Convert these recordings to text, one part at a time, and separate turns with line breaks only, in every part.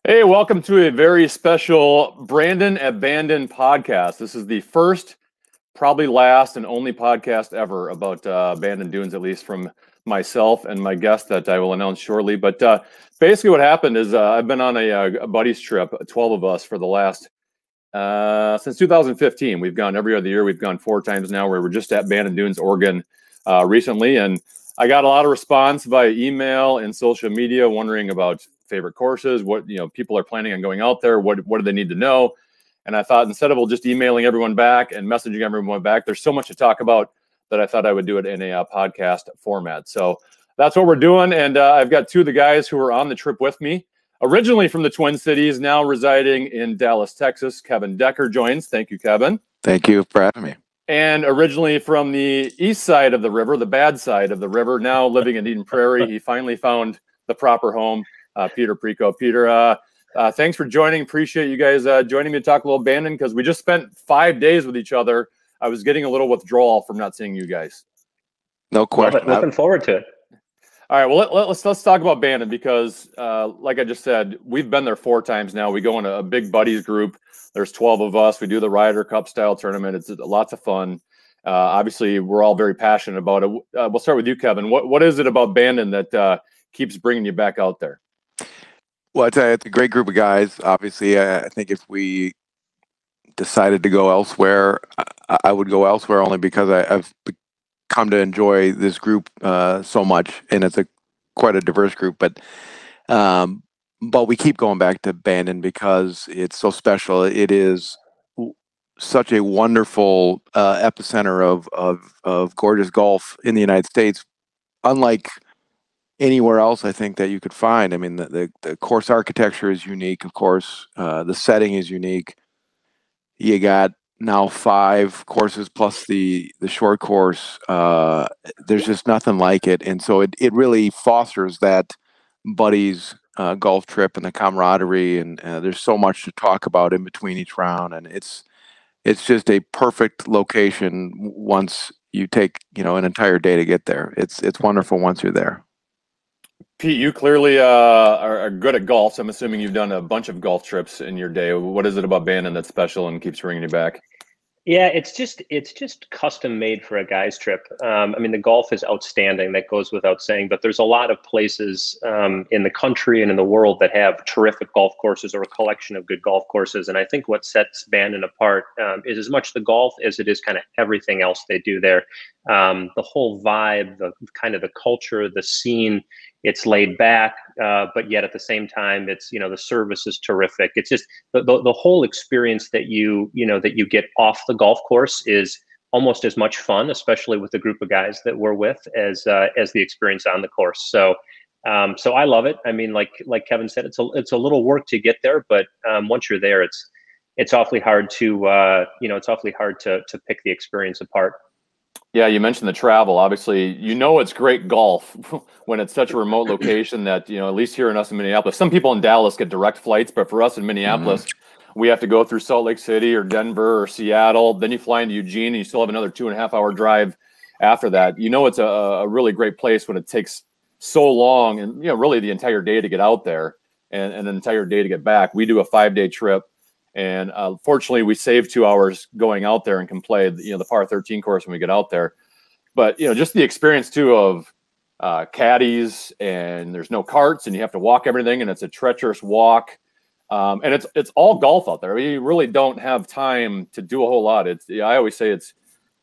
Hey, welcome to a very special Brandon at Bandon podcast. This is the first, probably last, and only podcast ever about Bandon Dunes, at least from myself and my guest that I will announce shortly. But basically what happened is I've been on a buddies trip, 12 of us, for the last, since 2015. We've gone every other year. We've gone 4 times now. We were just at Bandon Dunes, Oregon recently. And I got a lot of response via email and social media wondering about favorite courses, what people are planning on going out there, what do they need to know. And I thought instead of just emailing everyone back and messaging everyone back, there's so much to talk about that I thought I would do it in a podcast format. So that's what we're doing. And I've got 2 of the guys who are on the trip with me, originally from the Twin Cities, now residing in Dallas, Texas. Kevin Decker joins. Thank you, Kevin.
Thank you for having me.
And originally from the east side of the river, the bad side of the river, now living in Eden Prairie, he finally found the proper home. Peter Pricco. Peter, thanks for joining. Appreciate you guys joining me to talk a little Bandon, because we just spent 5 days with each other. I was getting a little withdrawal from not seeing you guys.
No question.
Looking forward to it.
All right, well, let's talk about Bandon, because like I just said, we've been there 4 times now. We go in a big buddies group. There's 12 of us. We do the Ryder Cup style tournament. It's lots of fun. Obviously, we're all very passionate about it. We'll start with you, Kevin. What is it about Bandon that keeps bringing you back out there?
Well, I tell you, it's a great group of guys. Obviously, I think if we decided to go elsewhere, I would go elsewhere only because I've come to enjoy this group so much, and it's quite a diverse group. But we keep going back to Bandon because it's so special. It is such a wonderful epicenter of gorgeous golf in the United States, unlike anywhere else I think that you could find. I mean, the course architecture is unique, of course. The setting is unique. You got now 5 courses plus the short course. There's just nothing like it. And so it really fosters that buddies golf trip and the camaraderie. And there's so much to talk about in between each round. And it's just a perfect location once you take, an entire day to get there. It's wonderful once you're there.
Pete, you clearly are good at golf, so I'm assuming you've done a bunch of golf trips in your day. What is it about Bandon that's special and keeps bringing you back?
Yeah, it's just custom made for a guy's trip. I mean, the golf is outstanding. That goes without saying. But there's a lot of places in the country and in the world that have terrific golf courses or a collection of good golf courses. And I think what sets Bandon apart is as much the golf as it is kind of everything else they do there. The whole vibe, the kind of the culture, the scene. It's laid back, but yet at the same time, it's the service is terrific. It's just the whole experience that you get off the golf course is almost as much fun, especially with the group of guys that we're with, as the experience on the course. So I love it. I mean, like Kevin said, it's a little work to get there, but once you're there, it's awfully hard to to pick the experience apart.
Yeah, you mentioned the travel. Obviously, it's great golf when it's such a remote location that, at least here in Minneapolis, some people in Dallas get direct flights, but for us in Minneapolis, we have to go through Salt Lake City or Denver or Seattle. Then you fly into Eugene and you still have another 2.5-hour drive after that. It's a really great place when it takes so long and, really the entire day to get out there and an entire day to get back. We do a 5-day trip. And fortunately, we save 2 hours going out there and can play, the par 13 course when we get out there. But, just the experience, too, of caddies, and there's no carts and you have to walk everything, and it's a treacherous walk. And it's all golf out there. I mean, you really don't have time to do a whole lot. I always say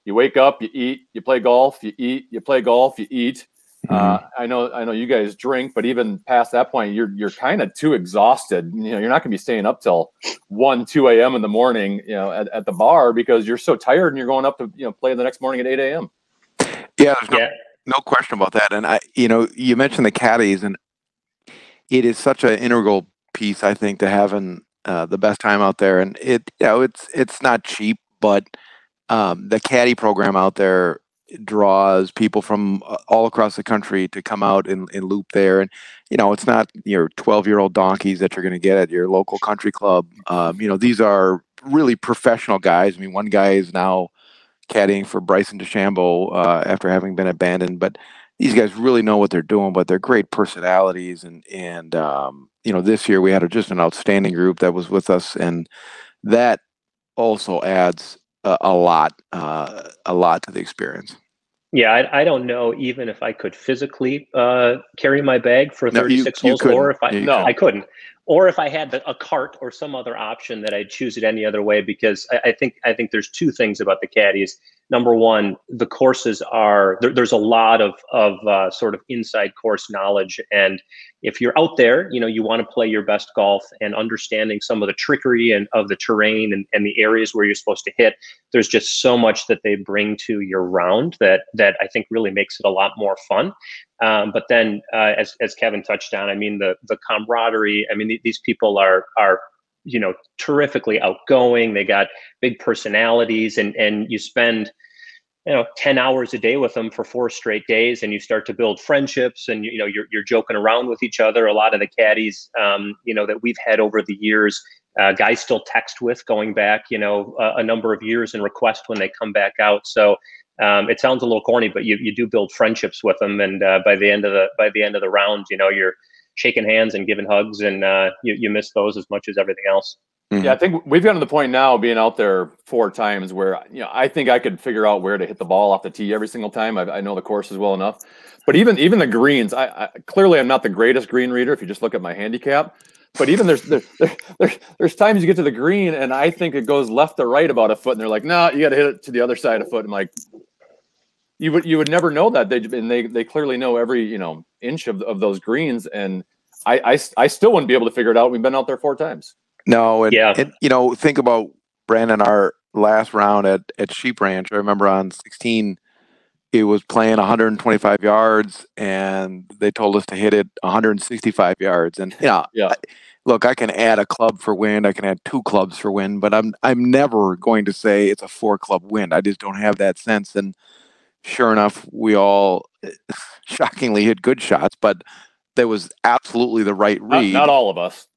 you wake up, you eat, you play golf, you eat, you play golf, you eat. I know you guys drink, but even past that point, you're kind of too exhausted. You're not going to be staying up till 1, 2 a.m. in the morning, at the bar, because you're so tired and you're going up to, play the next morning at 8 a.m.
Yeah, there's no question about that. And you mentioned the caddies, and it is such an integral piece, I think, to having the best time out there. And it's not cheap, but the caddy program out there draws people from all across the country to come out and loop there. And, it's not your 12-year-old donkeys that you're going to get at your local country club. These are really professional guys. I mean, one guy is now caddying for Bryson DeChambeau after having been abandoned. But these guys really know what they're doing, but they're great personalities. And you know, this year we had just an outstanding group that was with us, and that also adds a lot to the experience.
Yeah, I don't know even if I could physically carry my bag for 36 holes, or if I couldn't, or if I had a cart or some other option that I'd choose it any other way, because I think there's two things about the caddies. Number one, the courses are there's a lot of sort of inside course knowledge, and if you're out there, you know, you want to play your best golf, and understanding some of the trickery and of the terrain and the areas where you're supposed to hit. There's just so much that they bring to your round that I think really makes it a lot more fun. But then, as Kevin touched on, I mean, the camaraderie. I mean, these people are you know, terrifically outgoing. They got big personalities, and you spend, you know, 10 hours a day with them for 4 straight days, and you start to build friendships, and you know, you're joking around with each other. A lot of the caddies, you know, that we've had over the years, guys still text with going back, you know, a number of years, and request when they come back out. So it sounds a little corny, but you do build friendships with them, and by the end of the round, you know, you're shaking hands and giving hugs, and you miss those as much as everything else.
Yeah, I think we've gotten to the point now, being out there 4 times, where, you know, I think I could figure out where to hit the ball off the tee every single time. I know the courses well enough, but even the greens, I clearly I'm not the greatest green reader if you just look at my handicap. But even there's times you get to the green, and I think it goes left to right about a foot, and they're like, no, you got to hit it to the other side a foot. I'm like, you would never know that. They clearly know every, you know, inch of those greens, and I still wouldn't be able to figure it out. We've been out there 4 times.
No, and you know, think about Brandon, our last round at Sheep Ranch. I remember on 16, it was playing 125 yards, and they told us to hit it 165 yards. And look, I can add a club for wind, I can add 2 clubs for wind, but I'm never going to say it's a 4-club wind. I just don't have that sense. And sure enough, we all shockingly hit good shots, but that was absolutely the right read.
Not all of us.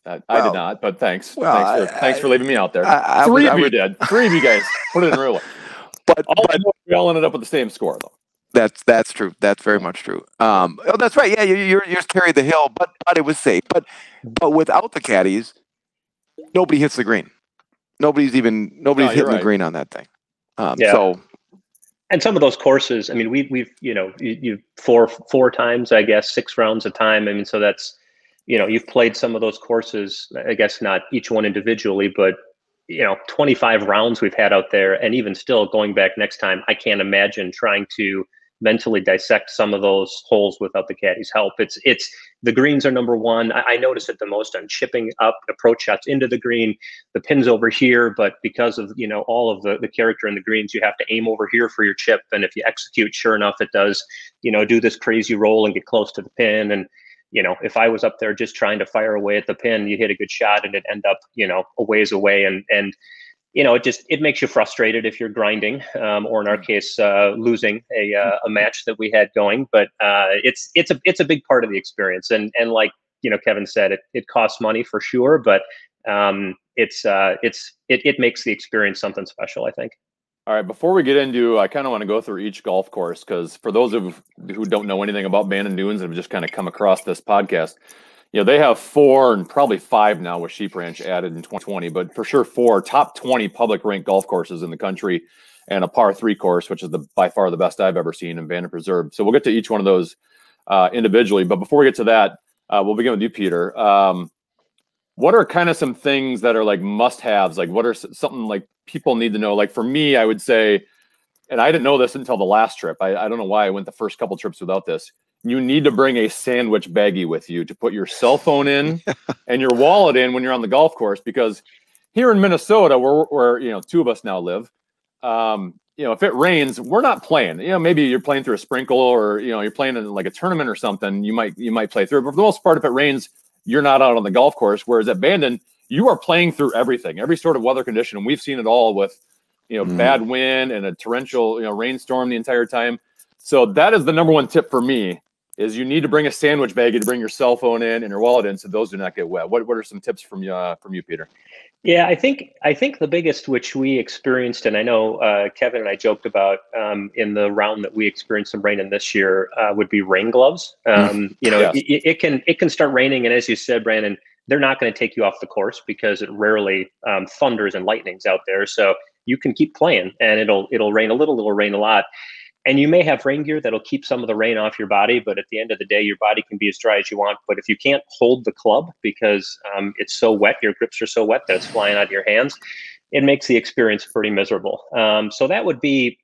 I did not, but thanks.
Well,
thanks for leaving me out there.
3
of you did. 3 of you guys put it in real life. But we all ended up with the same score, though.
That's true. That's very much true. Oh, that's right. Yeah, you just carried the hill, but it was safe. But without the caddies, nobody hits the green. Nobody's hitting the green on that thing. So.
And some of those courses, I mean, we've you know, you 4 times, I guess, 6 rounds a time. I mean, so that's, you know, you've played some of those courses, I guess not each one individually, but, you know, 25 rounds we've had out there. And even still, going back next time, I can't imagine trying to mentally dissect some of those holes without the caddy's help. It's the greens are number one. I notice it the most on chipping up approach shots into the green. The pin's over here, but because of, you know, all of the character in the greens, you have to aim over here for your chip. And if you execute, sure enough, it does, you know, do this crazy roll and get close to the pin. And, you know, if I was up there just trying to fire away at the pin, you hit a good shot and it end up, you know, a ways away. And you know, it makes you frustrated if you're grinding, or in our case, losing a match that we had going. But it's a big part of the experience. And like, you know, Kevin said, it costs money for sure, but it makes the experience something special, I think.
All right, before we get into, I kind of want to go through each golf course, because for those of who don't know anything about Bandon Dunes and have just kind of come across this podcast, you know, they have 4 and probably 5 now with Sheep Ranch added in 2020, but for sure 4 top 20 public ranked golf courses in the country, and a par 3 course, which is by far the best I've ever seen, in Bannon Preserve. So we'll get to each one of those individually. But before we get to that, we'll begin with you, Peter. What are kind of some things that are like must-haves? Like, what are something like people need to know? Like, for me, I would say, and I didn't know this until the last trip. I don't know why I went the first couple trips without this. You need to bring a sandwich baggie with you to put your cell phone in and your wallet in when you're on the golf course, because here in Minnesota, where you know, 2 of us now live, you know, if it rains, we're not playing. You know, maybe you're playing through a sprinkle, or, you know, you're playing in like a tournament or something. You might play through it, but for the most part, if it rains, you're not out on the golf course. Whereas at Bandon, you are playing through everything, every sort of weather condition. And we've seen it all with, you know, bad wind and a torrential, you know, rainstorm the entire time. So that is the number 1 tip for me, is you need to bring a sandwich baggie to bring your cell phone in and your wallet in, so those do not get wet. What are some tips from you, Peter?
Yeah, I think the biggest, which we experienced, and I know Kevin and I joked about in the round that we experienced some rain in this year, would be rain gloves.
Yes.
It can start raining, and as you said, Brandon, they're not going to take you off the course because it rarely thunders and lightnings out there. So you can keep playing, and it'll rain a little, it'll rain a lot. And you may have rain gear that'll keep some of the rain off your body, but at the end of the day, your body can be as dry as you want. But if you can't hold the club because it's so wet, your grips are so wet that it's flying out of your hands, it makes the experience pretty miserable. So the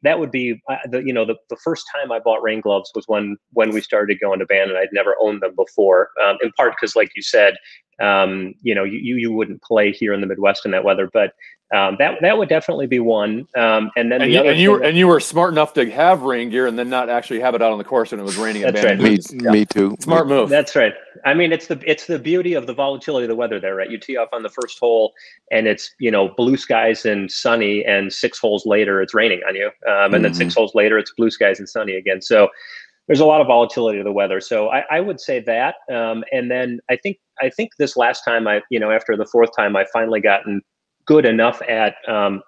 first time I bought rain gloves was when we started going to Bandon. I'd never owned them before, in part because, like you said, you wouldn't play here in the Midwest in that weather, but that would definitely be one. And then
you were smart enough to have rain gear and then not actually have it out on the course when it was raining.
That's
Bandon
right.
Dunes.
Me too.
Smart move.
That's right. I mean, it's the beauty of the volatility of the weather there, right? You tee off on the first hole, and it's blue skies and sunny, and 6 holes later it's raining on you, and then 6 holes later it's blue skies and sunny again. So there's a lot of volatility to the weather. So I would say that, and then I think this last time after the fourth time I finally gotten good enough at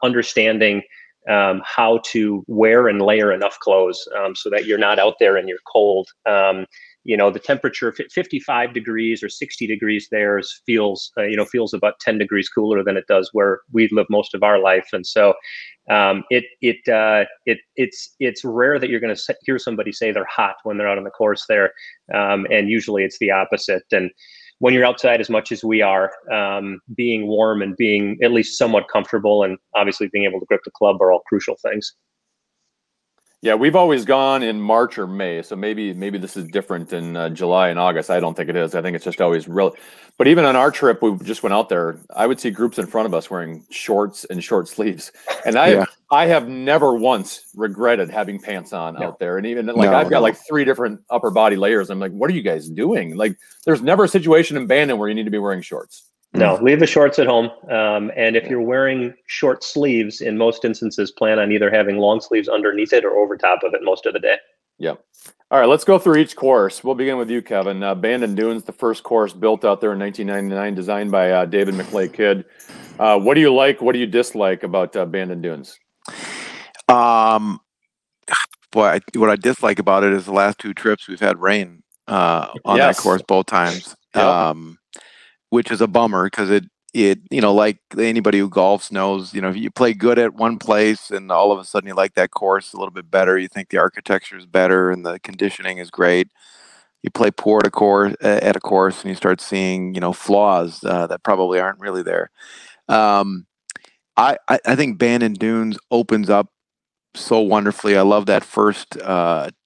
understanding how to wear and layer enough clothes so that you're not out there and you're cold. The temperature 55 degrees or 60 degrees there feels about 10 degrees cooler than it does where we live most of our life. And so it's rare that you're going to hear somebody say they're hot when they're out on the course there. And usually it's the opposite. And when you're outside as much as we are, being warm and being at least somewhat comfortable and obviously being able to grip the club are all crucial things.
Yeah, we've always gone in March or May, so maybe this is different in July and August. I don't think it is. I think it's just always real. But even on our trip, we just went out there. I would see groups in front of us wearing shorts and short sleeves, and I have never once regretted having pants on out there. And even I've got like 3 different upper body layers. I'm like, what are you guys doing? Like, there's never a situation in Bandon where you need to be wearing shorts.
No, leave the shorts at home. And if you're wearing short sleeves, in most instances, plan on either having long sleeves underneath it or over top of it most of the day.
Yep. All right, let's go through each course. We'll begin with you, Kevin. Bandon Dunes, the first course built out there in 1999, designed by David McClay Kidd. What do you like? What do you dislike about Bandon Dunes?
Boy, what I dislike about it is the last 2 trips we've had rain on that course both times.
Yep.
Which is a bummer because it like anybody who golfs knows, if you play good at one place and all of a sudden you like that course a little bit better, you think the architecture is better and the conditioning is great. You play poor at a course and you start seeing, flaws that probably aren't really there. I think Bandon Dunes opens up so wonderfully. I love that first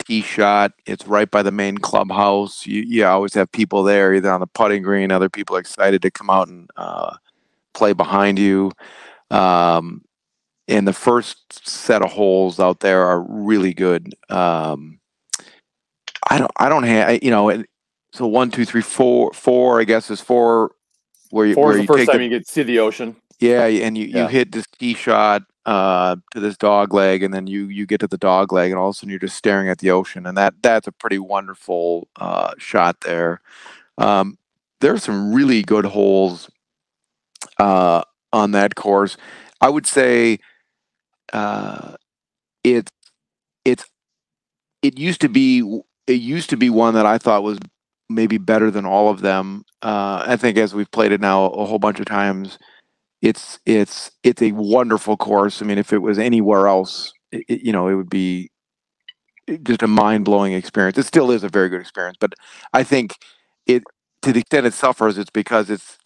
tee shot. It's right by the main clubhouse. You always have people there, either on the putting green, other people excited to come out and play behind you. And the first set of holes out there are really good. I don't have, so 1, 2, 3, 4, I guess is 4 where
is the first time you get to see the ocean.
Yeah, and you hit this tee shot to this dog leg, and then you get to the dog leg, and all of a sudden you're just staring at the ocean, and that's a pretty wonderful shot there. There's some really good holes on that course. I would say it used to be one that I thought was maybe better than all of them. I think as we've played it now a whole bunch of times, it's a wonderful course. I mean, if it was anywhere else, it would be just a mind-blowing experience. It still is a very good experience, but I think to the extent it suffers, it's because it's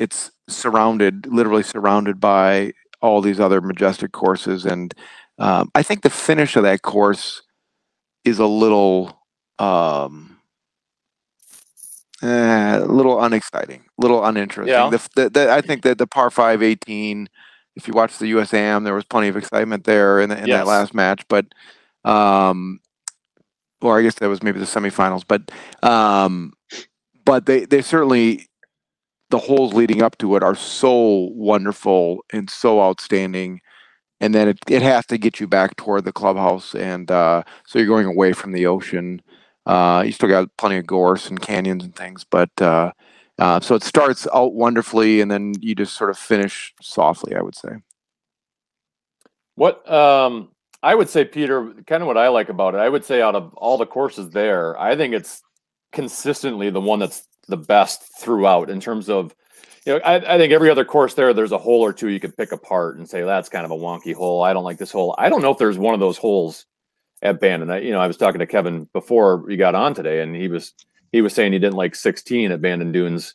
literally surrounded by all these other majestic courses. And I think the finish of that course is a little unexciting, a little uninteresting.
Yeah.
I think that the par 5 18, if you watch the USAM, there was plenty of excitement there in that last match, but or I guess that was maybe the semifinals, but they certainly, the holes leading up to it are so wonderful and so outstanding. And then it has to get you back toward the clubhouse. And so you're going away from the ocean. You still got plenty of gorse and canyons and things, but So it starts out wonderfully, and then you just sort of finish softly, I would say.
What I would say, Peter, kind of what I like about it, I would say out of all the courses there, I think it's consistently the one that's the best throughout in terms of, I think every other course there's a hole or two you could pick apart and say, that's kind of a wonky hole. I don't like this hole. I don't know if there's one of those holes at Bandon. I was talking to Kevin before we got on today, and he was saying he didn't like 16 at Bandon Dunes,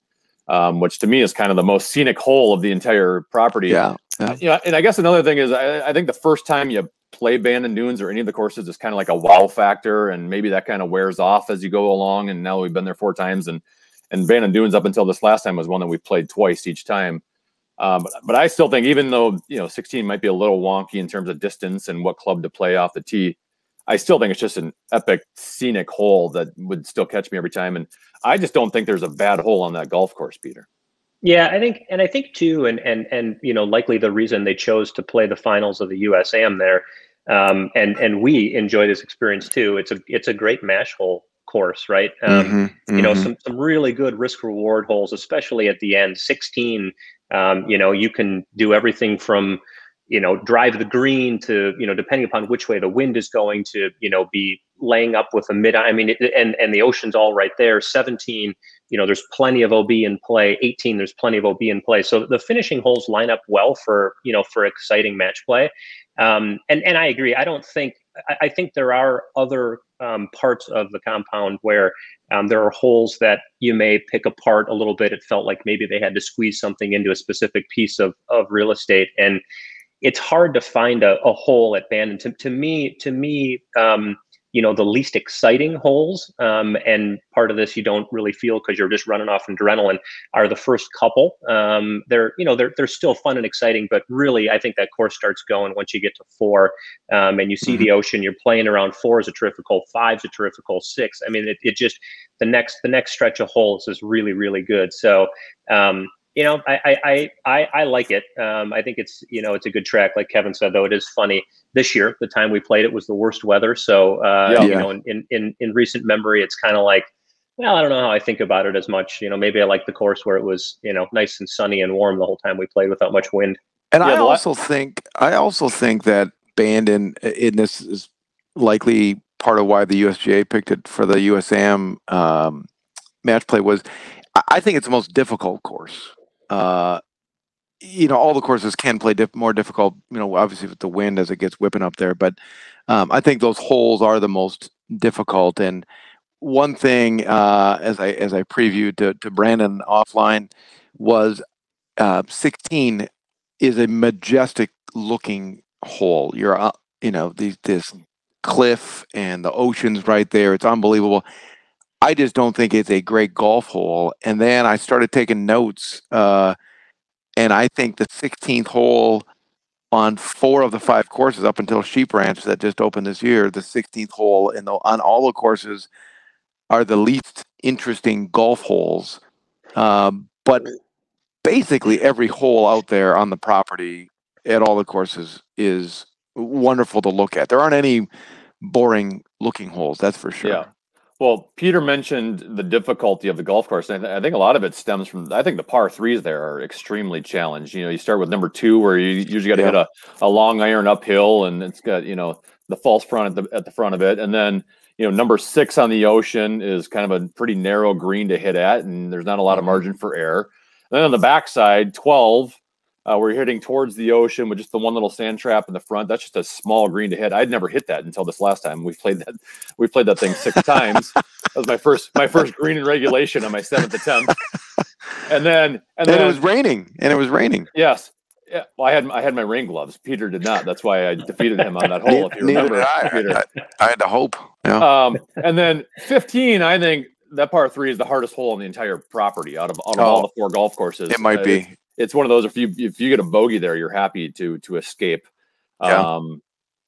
which to me is kind of the most scenic hole of the entire property.
Yeah.
And I guess another thing is I think the first time you play Bandon Dunes or any of the courses is kind of like a wow factor, and maybe that kind of wears off as you go along. And now we've been there 4 times, and Bandon Dunes up until this last time was one that we played twice each time. But I still think, even though 16 might be a little wonky in terms of distance and what club to play off the tee, I still think it's just an epic scenic hole that would still catch me every time. And I just don't think there's a bad hole on that golf course, Peter.
Yeah, I think too, and likely the reason they chose to play the finals of the USAM there, and we enjoy this experience too. It's a great mash hole course, right? Some really good risk reward holes, especially at the end. 16, you can do everything from drive the green to depending upon which way the wind is going to be laying up with a mid. I mean, and the ocean's all right there. 17. There's plenty of OB in play. 18, there's plenty of OB in play. So the finishing holes line up well for exciting match play. And I agree. I think there are other parts of the compound where there are holes that you may pick apart a little bit. It felt like maybe they had to squeeze something into a specific piece of real estate, and it's hard to find a hole at Bandon. To me, the least exciting holes, and part of this you don't really feel because you're just running off adrenaline, are the first couple. They're still fun and exciting, but really I think that course starts going once you get to 4, and you see the ocean. You're playing around. 4 is a terrific hole. 5 is a terrific hole. 6. I mean, it just the next stretch of holes is really, really good. So. I like it. I think it's a good track. Like Kevin said, though, it is funny. This year, the time we played it was the worst weather. So, in recent memory, it's kind of like, well, I don't know how I think about it as much. Maybe I like the course where it was, nice and sunny and warm the whole time we played without much wind.
And I also think that Bandon, and this is likely part of why the USGA picked it for the USAM match play, was I think it's the most difficult course. All the courses can play more difficult, obviously with the wind as it gets whipping up there. But I think those holes are the most difficult. And one thing, as I previewed to Brandon offline, was 16 is a majestic looking hole. You're, this cliff and the ocean's right there. It's unbelievable. I just don't think it's a great golf hole. And then I started taking notes, and I think the 16th hole on 4 of the 5 courses up until Sheep Ranch that just opened this year, the 16th hole on all the courses are the least interesting golf holes. But basically every hole out there on the property at all the courses is wonderful to look at. There aren't any boring looking holes, that's for sure.
Yeah. Well, Peter mentioned the difficulty of the golf course. And I think a lot of it stems from, I think the par 3s there are extremely challenged. You start with number 2, where you usually got to hit a long iron uphill, and it's got, the false front at the front of it. And then, number 6 on the ocean is kind of a pretty narrow green to hit at, and there's not a lot of margin for error. And then on the backside, 12, where you're hitting towards the ocean with just the one little sand trap in the front. That's just a small green to hit. I'd never hit that until this last time. We played that thing 6 times. That was my first green in regulation on my 7th attempt. And then it was raining. Yes. Yeah. Well, I had my rain gloves. Peter did not. That's why I defeated him on that hole. If you remember, Peter.
I had to hope. Yeah.
And then 15, I think that par 3 is the hardest hole on the entire property out of all the 4 golf courses.
It might be.
It's one of those, if you get a bogey there, you're happy to escape.
Yeah.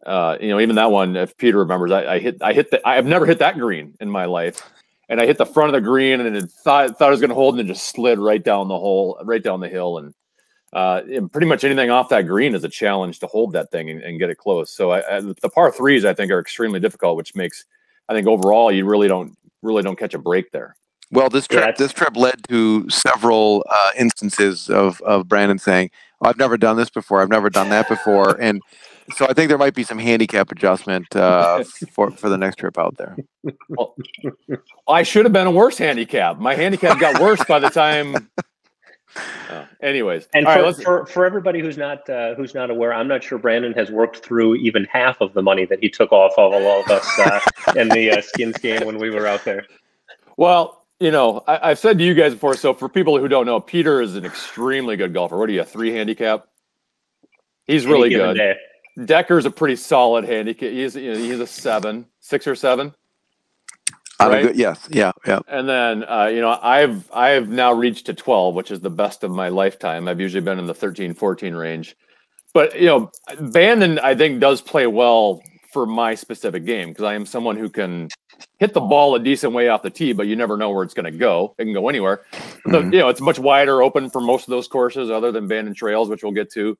Even that one, if Peter remembers, I've never hit that green in my life. And I hit the front of the green, and it thought it was going to hold, and it just slid right down the hill. And pretty much anything off that green is a challenge to hold that thing and get it close. So the par 3s, I think, are extremely difficult, which makes, I think overall, you really don't catch a break there.
Well, this trip led to several instances of Brandon saying, oh, "I've never done this before. I've never done that before," and so I think there might be some handicap adjustment for the next trip out there.
Well, I should have been a worse handicap. My handicap got worse by the time. Anyways,
and for everybody who's not aware, I'm not sure Brandon has worked through even half of the money that he took off of all of us in the skins game when we were out there.
Well, I've said to you guys before, so for people who don't know, Peter is an extremely good golfer. What are you, a 3 handicap? He's really good.
Day.
Decker's a pretty solid handicap. He's a 6 or 7. Right?
Yes. Yeah.
And then, I've now reached to 12, which is the best of my lifetime. I've usually been in the 13, 14 range. But, Bandon, I think, does play well for my specific game because I am someone who can hit the ball a decent way off the tee, but you never know where it's going to go. It can go anywhere. Mm-hmm. It's much wider open for most of those courses other than Bandon Trails, which we'll get to.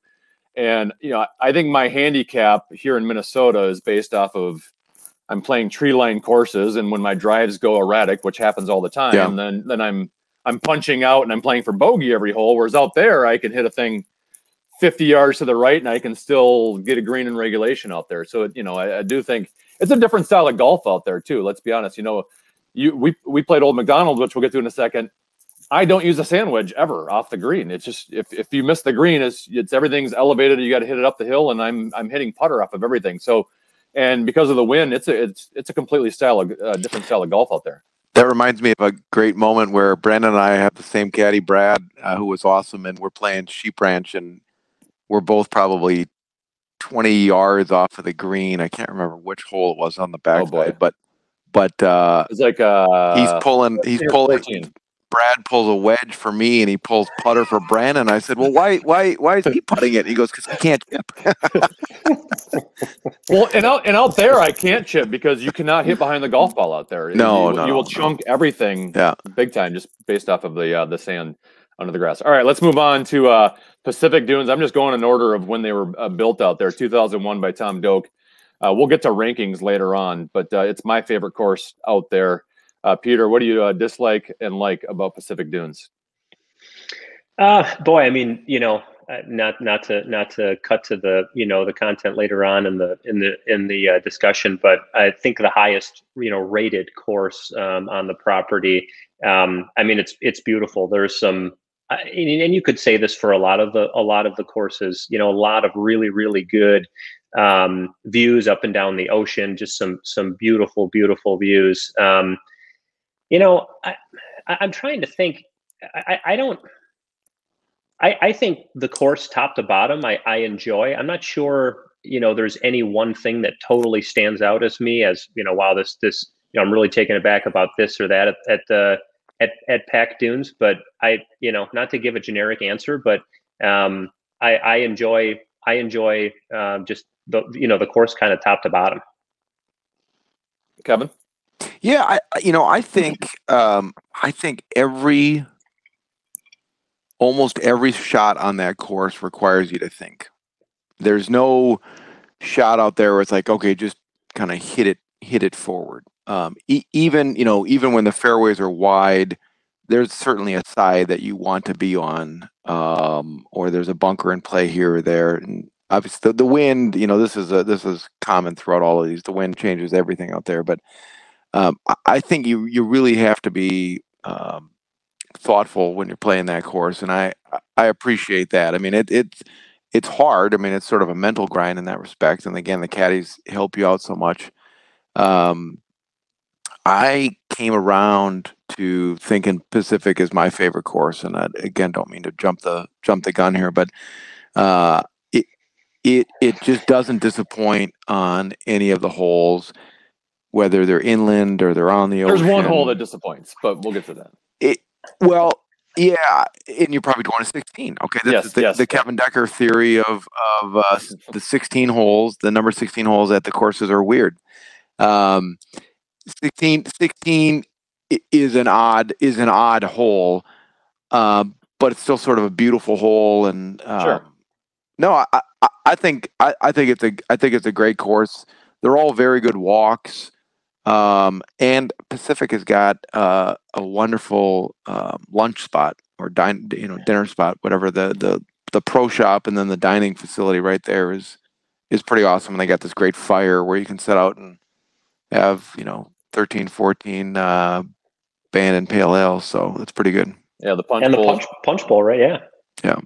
And, I think my handicap here in Minnesota is based off of I'm playing tree line courses, and when my drives go erratic, which happens all the time, then I'm punching out and I'm playing for bogey every hole. Whereas out there, I can hit a thing 50 yards to the right, and I can still get a green in regulation out there. So I do think it's a different style of golf out there too. Let's be honest. We played Old Macdonald, which we'll get to in a second. I don't use a sand wedge ever off the green. It's just if you miss the green, it's everything's elevated. You got to hit it up the hill, and I'm hitting putter off of everything. So. And because of the wind, it's a completely different style of golf out there.
That reminds me of a great moment where Brandon and I have the same caddy, Brad, who was awesome, and we're playing Sheep Ranch, and we're both probably 20 yards off of the green. I can't remember which hole it was on the backside, but
it's like
he's pulling.
14.
Brad pulls a wedge for me, and he pulls putter for Brandon. I said, "Well, why is he putting it?" He goes, "Because he can't chip."
Well, and out there, I can't chip because you cannot hit behind the golf ball out there. You will chunk everything big time just based off of the sand under the grass. All right, let's move on to Pacific Dunes. I'm just going in order of when they were built out there. 2001 by Tom Doak. We'll get to rankings later on, but it's my favorite course out there. Peter, what do you dislike and like about Pacific Dunes?
Boy, I mean, not to cut to the the content later on in the discussion, but I think the highest rated course on the property. I mean, it's beautiful. There's some, and you could say this for a lot of the courses. A lot of really, really good views up and down the ocean. Just some beautiful views. I'm trying to think. I think the course top to bottom, I enjoy. I'm not sure, there's any one thing that totally stands out as me as, wow, this, I'm really taken aback about this or that at Pac Dunes. But not to give a generic answer, but I enjoy just the course kind of top to bottom.
Kevin?
Yeah, I think almost every shot on that course requires you to think. There's no shot out there where it's like, okay, just kind of hit it forward. Even when the fairways are wide, there's certainly a side that you want to be on, or there's a bunker in play here or there. And obviously the wind, this is common throughout all of these. The wind changes everything out there, but I think you really have to be thoughtful when you're playing that course, and I appreciate that. I mean, it's hard. I mean, it's sort of a mental grind in that respect. And again, the caddies help you out so much. I came around to thinking Pacific is my favorite course, and I, again, don't mean to jump the gun here, but it just doesn't disappoint on any of the holes, whether they're inland or they're on the ocean.
There's one hole that disappoints, but we'll get to that.
Well, yeah, and you're probably going to 16. Okay, this is the Kevin Decker theory of the 16 holes. The number 16 holes at the courses are weird. 16 is an odd hole, but it's still sort of a beautiful hole. And
sure.
No, I think it's a great course. They're all very good walks. And Pacific has got a wonderful lunch spot or dinner spot, whatever the pro shop, and then the dining facility right there is pretty awesome. And they got this great fire where you can sit out and have 13, 14 Bandon Pale Ale, so it's pretty good.
Yeah, the punch
and
bowl.
the punch bowl, right? Yeah.
Yeah.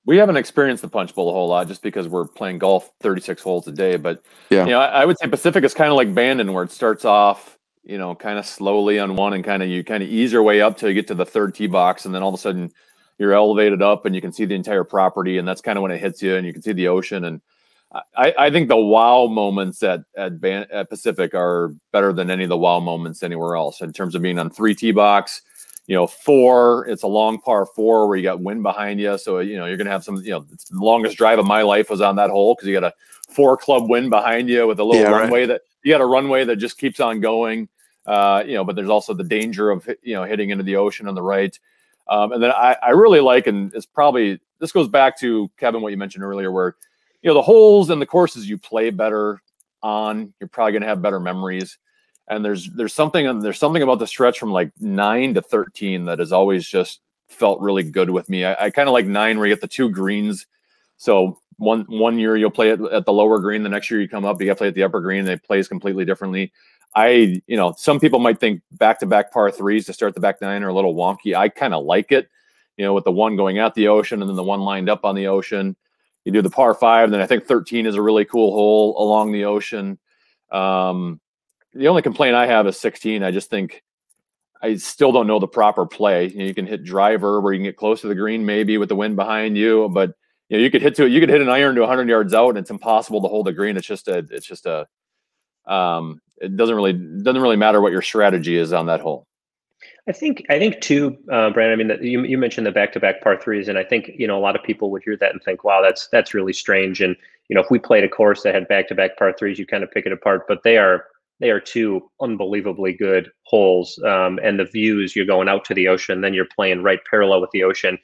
We haven't experienced the punch bowl a whole lot just because we're playing golf 36 holes a day. But
yeah,
I would say Pacific is kind of like Bandon, where it starts off, kind of slowly on one, and you ease your way up till you get to the third tee box, and then all of a sudden you're elevated up and you can see the entire property, and that's kind of when it hits you, and you can see the ocean. And I think the wow moments at Pacific are better than any of the wow moments anywhere else in terms of being on 3 tee box. 4, it's a long par 4 where you got wind behind you. So, you're going to have some, it's the longest drive of my life was on that hole because you got a 4 club wind behind you with a little runway that you got a runway that just keeps on going. But there's also the danger of, hitting into the ocean on the right. And then I really like, and it's probably, this goes back to Kevin, what you mentioned earlier, where, the holes and the courses you play better on, you're probably going to have better memories. And there's something about the stretch from like 9 to 13 that has always just felt really good with me. I kind of like 9 where you get the 2 greens. So one year you'll play it at the lower green. The next year you come up, you got to play at the upper green. And it plays completely differently. Some people might think back-to-back par 3s to start the back 9 are a little wonky. I kind of like it, with the one going at the ocean and then the one lined up on the ocean. You do the par 5, then I think 13 is a really cool hole along the ocean. The only complaint I have is 16. I just think I still don't know the proper play. You can hit driver where you can get close to the green, maybe with the wind behind you, but you could hit an iron to 100 yards out, and it's impossible to hold the green. It doesn't really matter what your strategy is on that hole.
I think too, Brandon. I mean, that you mentioned the back-to-back par 3s, and I think a lot of people would hear that and think, "Wow, that's really strange." And if we played a course that had back-to-back par 3s, you kind of pick it apart. But they are 2 unbelievably good holes, and the views. You're going out to the ocean, then you're playing right parallel with the ocean.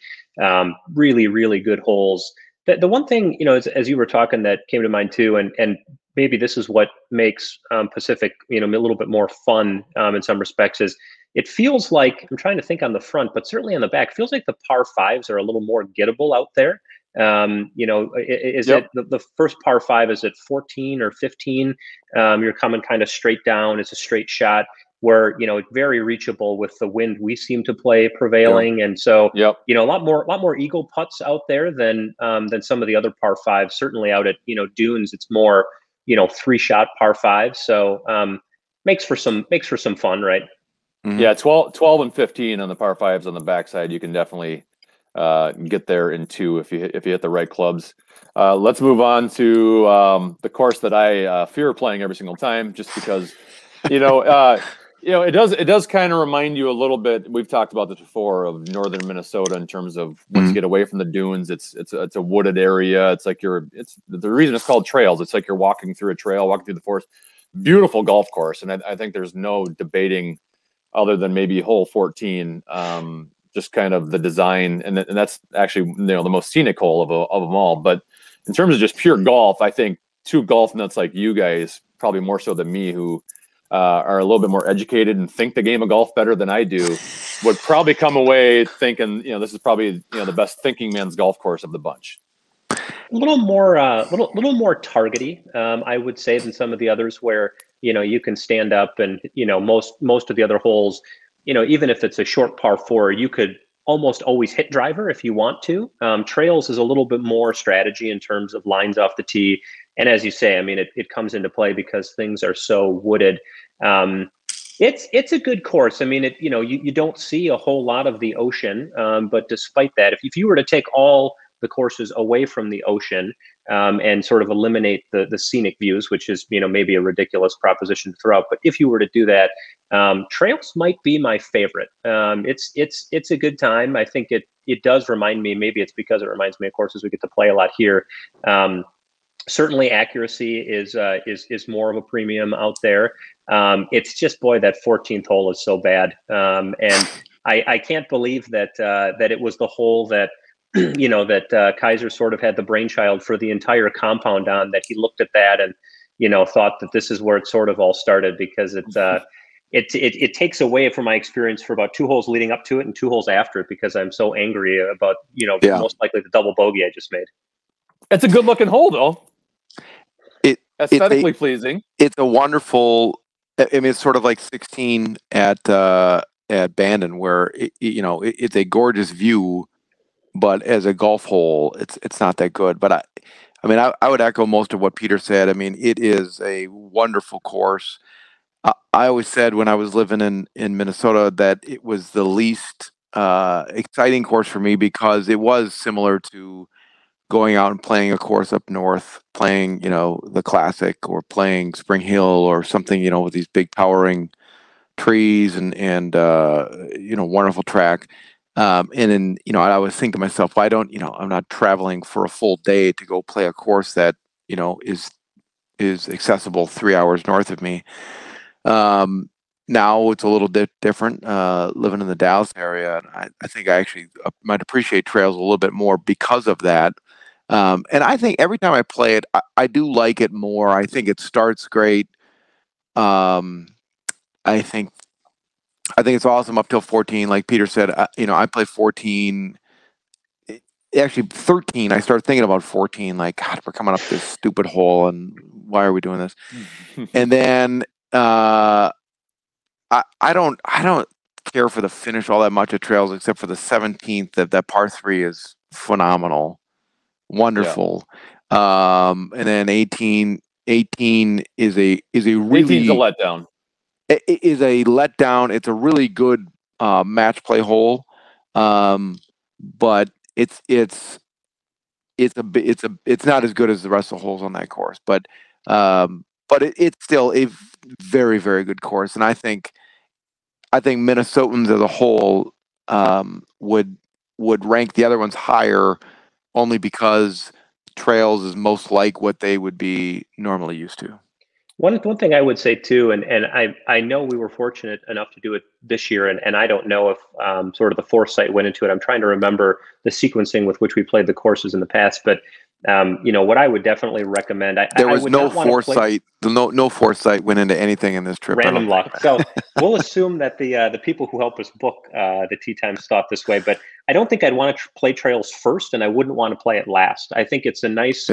Really, really good holes. The one thing as you were talking that came to mind too, and maybe this is what makes Pacific a little bit more fun in some respects, is it feels like, I'm trying to think on the front, but certainly on the back, feels like the par 5s are a little more gettable out there. Is it the first par 5, is it 14 or 15? You're coming kind of straight down. It's a straight shot where, very reachable with the wind we seem to play prevailing. And so, a lot more eagle putts out there than some of the other par 5s, certainly out at, Dunes. It's more, 3-shot par 5. So, makes for some fun, right?
Mm-hmm.
Yeah. 12 and 15 on the par 5s on the backside. You can definitely get there in 2 if you hit the right clubs. Let's move on to the course that I fear playing every single time, just because it does kind of remind you a little bit. We've talked about this before, of northern Minnesota in terms of once you get away from the dunes, it's a wooded area. It's like it's the reason it's called trails. It's like you're walking through a trail, walking through the forest. Beautiful golf course, and I think there's no debating other than maybe hole 14. Just kind of the design, and that's actually the most scenic hole of them all. But in terms of just pure golf, I think 2 golf nuts like you guys, probably more so than me, who are a little bit more educated and think the game of golf better than I do, would probably come away thinking, this is probably the best thinking man's golf course of the bunch.
A little more targety, I would say, than some of the others, where you can stand up and most of the other holes. Even if it's a short par 4, you could almost always hit driver if you want to. Trails is a little bit more strategy in terms of lines off the tee. And as you say, I mean, it comes into play because things are so wooded. It's a good course. I mean, you don't see a whole lot of the ocean, but despite that, if you were to take all the courses away from the ocean and sort of eliminate the scenic views, which is maybe a ridiculous proposition to throw out, but if you were to do that, trails might be my favorite. It's a good time. I think it does remind me, maybe it's because it reminds me of courses we get to play a lot here. Certainly accuracy is more of a premium out there. It's just, boy, that 14th hole is so bad, and I can't believe that it was the hole that that Kaiser sort of had the brainchild for the entire compound on. That he looked at that and thought that this is where it sort of all started, because it takes away from my experience for about 2 holes leading up to it and 2 holes after it, because I'm so angry about, most likely the double bogey I just made.
It's a good looking hole though. Aesthetically pleasing.
It's a wonderful. I mean, it's sort of like 16 at Bandon, where it's a gorgeous view, but as a golf hole, it's not that good. But I would echo most of what Peter said. I mean, it is a wonderful course. I always said when I was living in Minnesota that it was the least exciting course for me, because it was similar to going out and playing a course up north, playing, the Classic, or playing Spring Hill or something, with these big towering trees and wonderful track. And then, I was thinking to myself, why don't, I'm not traveling for a full day to go play a course that, is accessible 3 hours north of me. Now it's a little bit different, living in the Dallas area. And I think I actually might appreciate trails a little bit more because of that. And I think every time I play it, I do like it more. I think it starts great. I think it's awesome up till 14. Like Peter said, I play 14. Actually, 13. I started thinking about 14. Like, God, we're coming up this stupid hole, and why are we doing this? And then I don't care for the finish all that much at trails, except for the 17th. That par 3 is phenomenal. Wonderful. Yeah. And then 18 is a really
18's a letdown.
It is a letdown. It's a really good match play hole, but it's not as good as the rest of the holes on that course. But it's still a very, very good course, and I think Minnesotans as a whole would rank the other ones higher, only because trails is most like what they would be normally used to.
One thing I would say too, and I know we were fortunate enough to do it this year, and I don't know if sort of the foresight went into it. I'm trying to remember the sequencing with which we played the courses in the past, but what I would definitely recommend.
There was no foresight. No foresight went into anything in this trip.
Random luck. So we'll assume that the people who help us book the tee times thought this way, but I don't think I'd want to play trails first, and I wouldn't want to play it last. I think it's a nice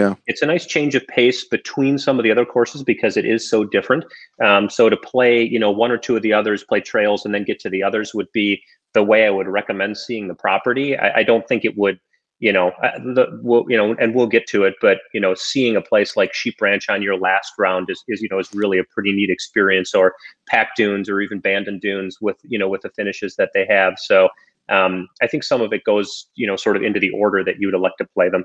change of pace between some of the other courses, because it is so different. So to play, 1 or 2 of the others, play trails, and then get to the others would be the way I would recommend seeing the property. I don't think it would. And we'll get to it, but seeing a place like Sheep Ranch on your last round is really a pretty neat experience, or Pack Dunes, or even Bandon Dunes with the finishes that they have. So I think some of it goes sort of into the order that you'd elect to play them.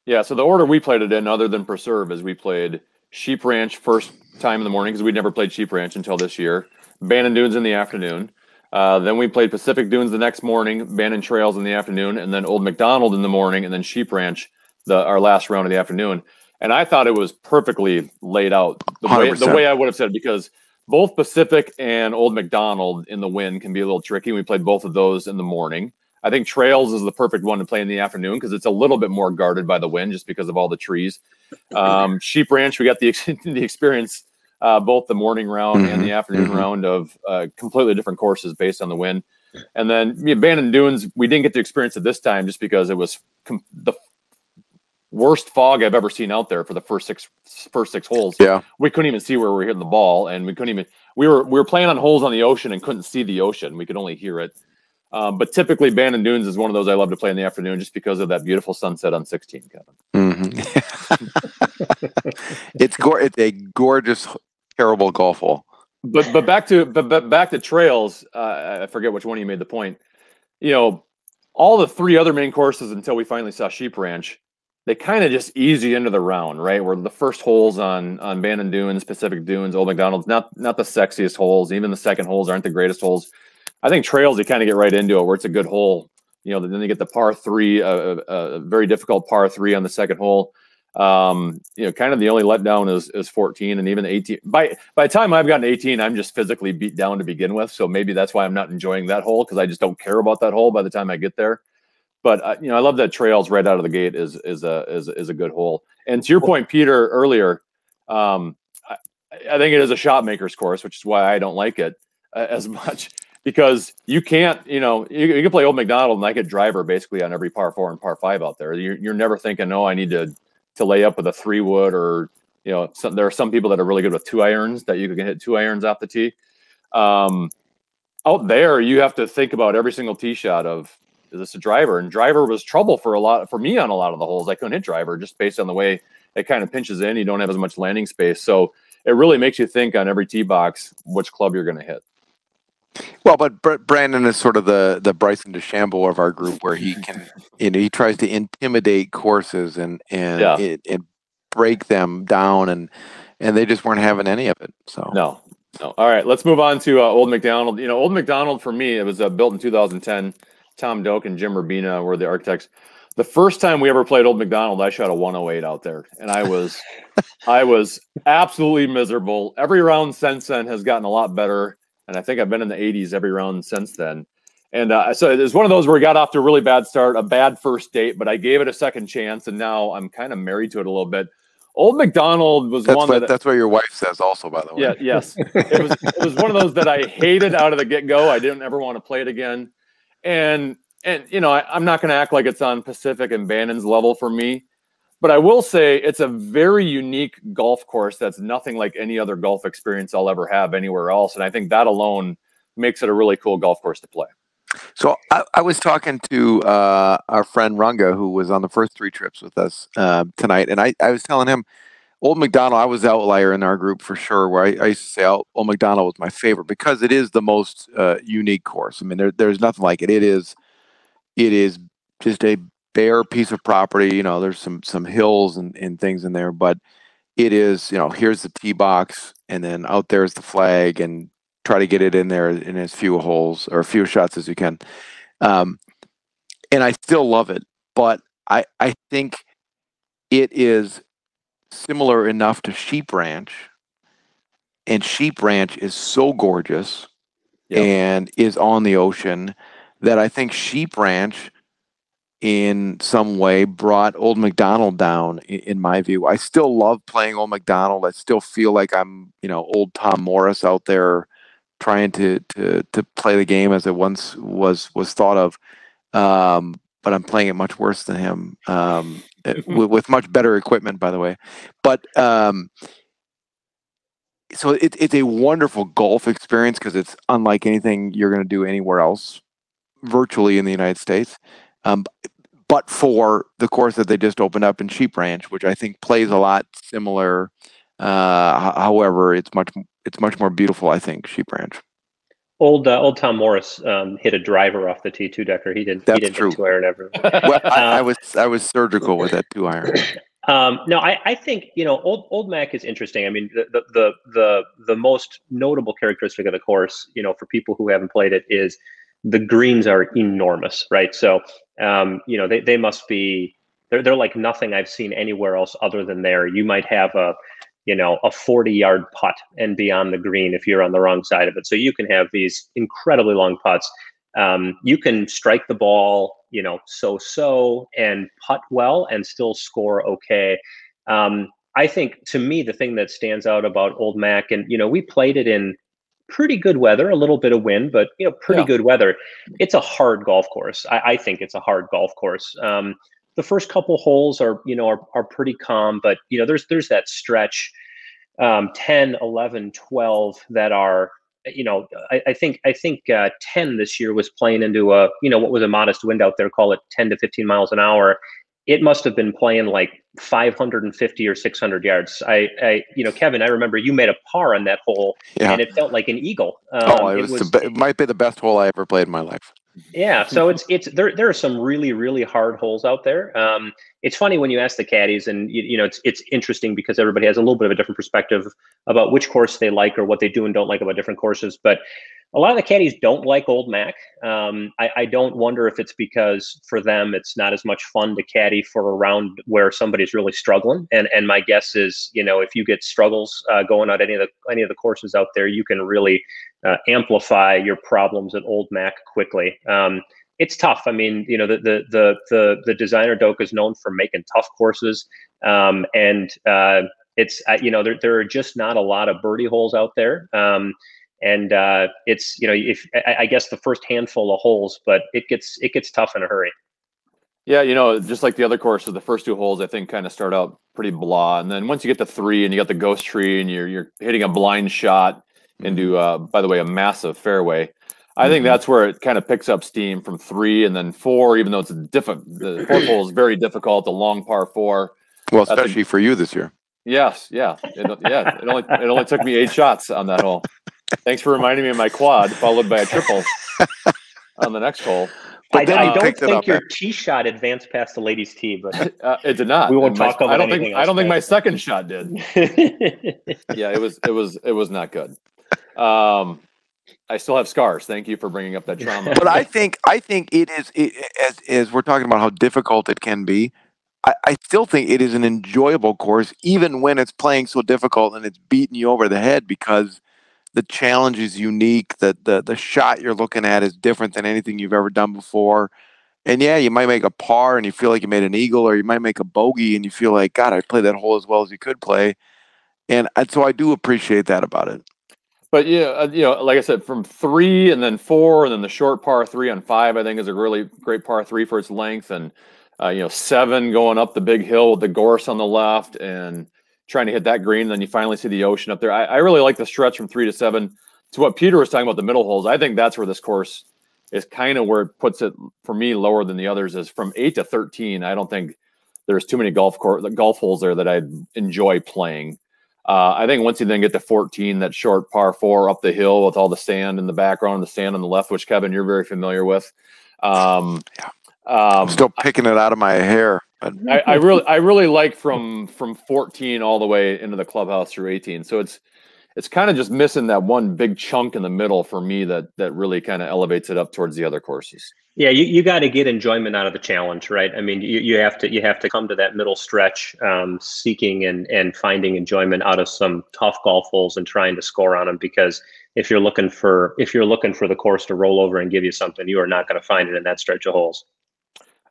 Yeah. So the order we played it in, other than Preserve, is we played Sheep Ranch first time in the morning, because we'd never played Sheep Ranch until this year. Bandon Dunes in the afternoon. Then we played Pacific Dunes the next morning, Bannon Trails in the afternoon, and then Old Macdonald in the morning, and then Sheep Ranch, our last round of the afternoon. And I thought it was perfectly laid out the way I would have said, because both Pacific and Old Macdonald in the wind can be a little tricky. We played both of those in the morning. I think Trails is the perfect one to play in the afternoon, because it's a little bit more guarded by the wind just because of all the trees. Sheep Ranch, we got the experience both the morning round and the afternoon round of completely different courses based on the wind. And then Bandon Dunes, we didn't get to experience it this time just because it was the worst fog I've ever seen out there for the first six holes.
Yeah,
we couldn't even see where we were hitting the ball, and we were playing on holes on the ocean and couldn't see the ocean. We could only hear it. But typically, Bandon Dunes is one of those I love to play in the afternoon just because of that beautiful sunset on 16, Kevin.
It's a gorgeous, terrible golf hole.
But back to trails. I forget which one you made the point. All the 3 other main courses until we finally saw Sheep Ranch, they kind of just ease you into the round, right? Where the first holes on Bandon Dunes, Pacific Dunes, Old Macdonald's not the sexiest holes. Even the second holes aren't the greatest holes. I think trails, you kind of get right into it where it's a good hole. Then you get the par 3, a very difficult par 3 on the second hole. Kind of the only letdown is 14, and even 18. By the time I've gotten 18, I'm just physically beat down to begin with. So maybe that's why I'm not enjoying that hole, because I just don't care about that hole by the time I get there. But I love that trails right out of the gate is a good hole. And to your point, Peter, earlier, I think it is a shot maker's course, which is why I don't like it as much, because you can't, you can play Old Macdonald and I get driver basically on every par 4 and par 5 out there. You're never thinking, no, I need to lay up with a 3-wood, or, there are some people that are really good with 2 irons that you can hit 2 irons off the tee. Out there, you have to think about every single tee shot of, is this a driver? And driver was trouble for me on a lot of the holes. I couldn't hit driver just based on the way it kind of pinches in. You don't have as much landing space. So it really makes you think on every tee box which club you're going to hit.
Well, but Brandon is sort of the Bryson DeChambeau of our group, where he can, he tries to intimidate courses and break them down, and they just weren't having any of it. So
no. All right, let's move on to Old Macdonald. Old Macdonald for me, it was built in 2010. Tom Doak and Jim Rubina were the architects. The first time we ever played Old Macdonald, I shot a 108 out there, and I was absolutely miserable. Every round since then has gotten a lot better, and I think I've been in the 80s every round since then. And so it was one of those where we got off to a really bad start, a bad first date, but I gave it a second chance, and now I'm kind of married to it a little bit. Old Macdonald was
that's what your wife says also, by the way.
Yeah, yes. It was one of those that I hated out of the get-go. I didn't ever want to play it again. And I'm not going to act like it's on Pacific and Bannon's level for me, but I will say it's a very unique golf course that's nothing like any other golf experience I'll ever have anywhere else. And I think that alone makes it a really cool golf course to play.
So I was talking to our friend Runga, who was on the first 3 trips with us tonight, and I was telling him Old Macdonald, I was the outlier in our group for sure, where I used to say Old Macdonald was my favorite because it is the most unique course. I mean, there's nothing like it. It is just a bare piece of property. There's some hills and things in there, but it is, here's the tee box, and then out there's the flag, and try to get it in there in as few holes or a few shots as you can. And I still love it, but I think it is similar enough to Sheep Ranch, and Sheep Ranch is so gorgeous and is on the ocean that I think Sheep Ranch in some way brought Old Macdonald down in my view. I still love playing Old Macdonald. I still feel like I'm, old Tom Morris out there trying to play the game as it once was thought of. But I'm playing it much worse than him, with much better equipment, by the way. But so it's a wonderful golf experience because it's unlike anything you're going to do anywhere else, virtually in the United States. But for the course that they just opened up in Sheep Ranch, which I think plays a lot similar. However, it's much more beautiful, I think, Sheep Ranch.
Old Tom Morris hit a driver off the T2 decker. He didn't hit 2-iron ever.
Well, I was surgical with that 2-iron.
No, I think Old Mac is interesting. I mean, the most notable characteristic of the course, for people who haven't played it, is the greens are enormous, right? So they must be they're like nothing I've seen anywhere else other than there. You might have a 40-yard putt and be on the green if you're on the wrong side of it. So you can have these incredibly long putts. You can strike the ball, so and putt well and still score okay. I think, to me, the thing that stands out about Old Mac, and we played it in pretty good weather, a little bit of wind, but pretty good weather. It's a hard golf course. I think it's a hard golf course. The first couple holes are pretty calm, but there's that stretch, 10, 11, 12 that are, I think 10 this year was playing into what was a modest wind out there, call it 10 to 15 miles an hour. It must have been playing like 550 or 600 yards. Kevin, I remember you made a par on that hole, and it felt like an eagle.
It might be the best hole I ever played in my life.
Yeah, so there are some really, really hard holes out there. It's funny when you ask the caddies, and it's interesting because everybody has a little bit of a different perspective about which course they like or what they do and don't like about different courses. But a lot of the caddies don't like Old Mac. I don't wonder if it's because for them it's not as much fun to caddy for a round where somebody's really struggling. And my guess is, if you get struggles going on any of the courses out there, you can really amplify your problems at Old Mac quickly. It's tough. I mean, the designer Doak is known for making tough courses, and It's there are just not a lot of birdie holes out there. And it's if I guess the first handful of holes, but it gets tough in a hurry.
Yeah, just like the other courses, the first 2 holes I think kind of start out pretty blah, and then once you get to 3 and you got the ghost tree and you're hitting a blind shot into by the way, a massive fairway. I think that's where it kind of picks up steam from 3, and then 4, even though it's difficult. The 4th hole is very difficult, a long par 4.
Well, especially for you this year.
Yes, yeah. It only took me 8 shots on that hole. Thanks for reminding me of my quad, followed by a triple on the next hole.
But I don't think your tee shot advanced past the ladies' tee, but
it did not.
We won't talk about anything else.
I don't think my second shot did. Yeah, it was not good. I still have scars. Thank you for bringing up that trauma.
But I think it is as we're talking about how difficult it can be. I still think it is an enjoyable course, even when it's playing so difficult and it's beating you over the head, because the challenge is unique. The shot you're looking at is different than anything you've ever done before. And yeah, you might make a par and you feel like you made an eagle, or you might make a bogey and you feel like, God, I played that hole as well as you could play. And so I do appreciate that about it.
But yeah, like I said, from 3 and then 4 and then the short par 3 on 5, I think is a really great par 3 for its length. And 7 going up the big hill with the gorse on the left and trying to hit that green. And then you finally see the ocean up there. I really like the stretch from 3 to 7. To what Peter was talking about, the middle holes, I think that's where this course is kind of where it puts it for me lower than the others. Is from 8 to 13. I don't think there's too many golf holes there that I enjoy playing. I think once you then get to 14, that short par 4 up the hill with all the sand in the background, the sand on the left, which Kevin, you're very familiar with.
I'm still picking it out of my hair.
I really like from 14 all the way into the clubhouse through 18. So it's kind of just missing that one big chunk in the middle for me that really kind of elevates it up towards the other courses.
Yeah, you got to get enjoyment out of the challenge, right? I mean, you have to come to that middle stretch, seeking and finding enjoyment out of some tough golf holes and trying to score on them. Because if you're looking for the course to roll over and give you something, you are not going to find it in that stretch of holes.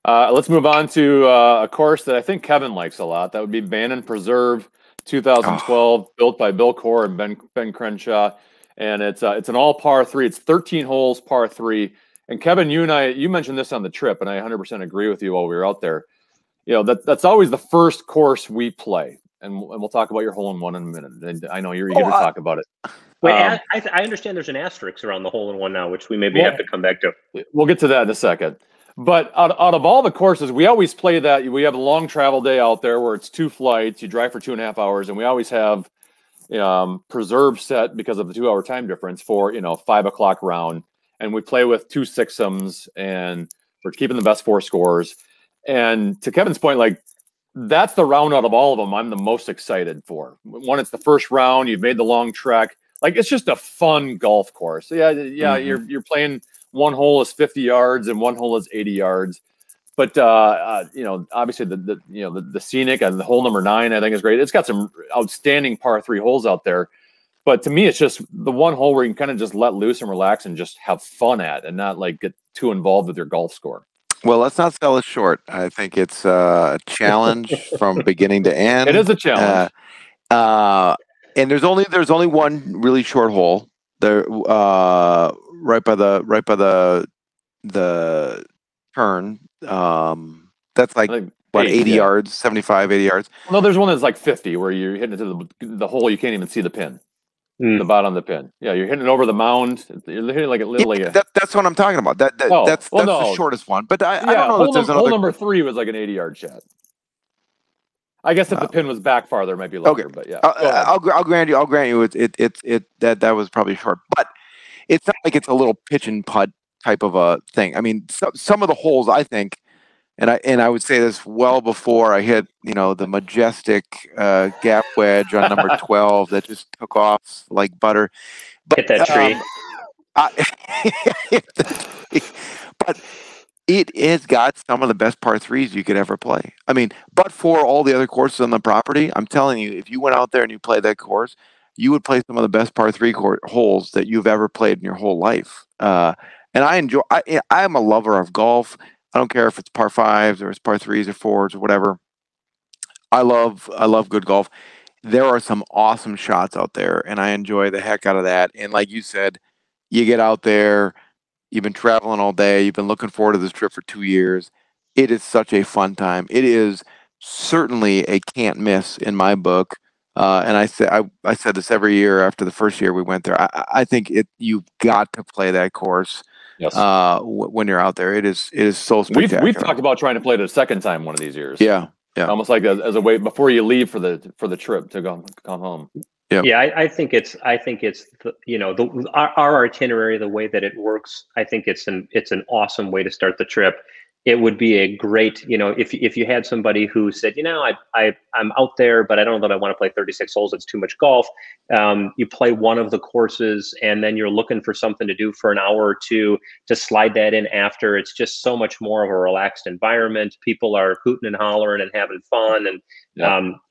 Let's move on to a course that I think Kevin likes a lot. That would be Bannon Preserve, 2012, built by Bill Core and Ben Crenshaw, and it's an all par 3. It's 13 holes, par 3. And Kevin, you mentioned this on the trip, and I 100% agree with you while we were out there. That's always the first course we play, and we'll talk about your hole-in-one in a minute. And I know you're eager to talk about it.
Wait, I understand there's an asterisk around the hole-in-one now, which we maybe have to come back to.
We'll get to that in a second. But out of all the courses, we always play that. We have a long travel day out there where it's 2 flights. You drive for 2.5 hours, and we always have Preserve set because of the 2-hour time difference for 5 o'clock round. And we play with 2 sixums, and we're keeping the best 4 scores. And to Kevin's point, like, that's the round out of all of them I'm the most excited for. One, it's the first round. You've made the long trek. Like, it's just a fun golf course. Yeah. You're playing. One hole is 50 yards and one hole is 80 yards. But obviously the scenic and the hole number 9 I think is great. It's got some outstanding par 3 holes out there. But to me, it's just the one hole where you can kind of just let loose and relax and just have fun at, and not like get too involved with your golf score.
Well, let's not sell it short. I think it's a challenge from beginning to end.
It is a challenge.
And there's only one really short hole there, right by the turn. That's like what, 80 yards, 75, 80 yards.
No, there's one that's like 50 where you're hitting into the hole. You can't even see the pin. The bottom of the pin. Yeah, you're hitting it over the mound. You're hitting like a little.
That's what I'm talking about. That's the shortest one. But I don't know that there's another.
Hole number 3 was like an 80-yard shot. I guess if the pin was back farther, it might be longer. Okay. But yeah,
I'll grant you. That was probably short, but it's not like it's a little pitch and putt type of a thing. I mean, some of the holes, I think, and I would say this well before I hit, the majestic gap wedge on number 12 that just took off like butter. But,
hit that tree.
But it has got some of the best par 3s you could ever play. I mean, but for all the other courses on the property, I'm telling you, if you went out there and you played that course, you would play some of the best par 3 holes that you've ever played in your whole life. And I'm a lover of golf. I don't care if it's par 5s or it's par 3s or 4s or whatever. I love good golf. there are some awesome shots out there, and I enjoy the heck out of that. And like you said, you get out there, you've been traveling all day, you've been looking forward to this trip for 2 years. It is such a fun time. It is certainly a can't miss in my book. And I said this every year after the first year we went there. I think you've got to play that course.
Yes.
When you're out there, it is so spectacular.
We've talked about trying to play it a second time one of these years.
Yeah.
Almost like as a way before you leave for the trip to come home.
Yeah, I think it's our itinerary, the way that it works. I think it's an awesome way to start the trip. It would be a great, if you had somebody who said, I'm out there, but I don't know that I want to play 36 holes. It's too much golf. You play one of the courses, and then you're looking for something to do for an hour or two to slide that in after. It's just so much more of a relaxed environment. People are hooting and hollering and having fun, and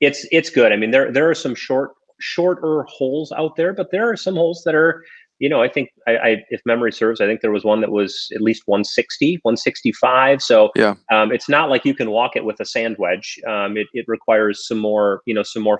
it's good. I mean, there are some shorter holes out there, but there are some holes that are, I think if memory serves, I think there was one that was at least 160, 165. So it's not like you can walk it with a sand wedge. It requires some more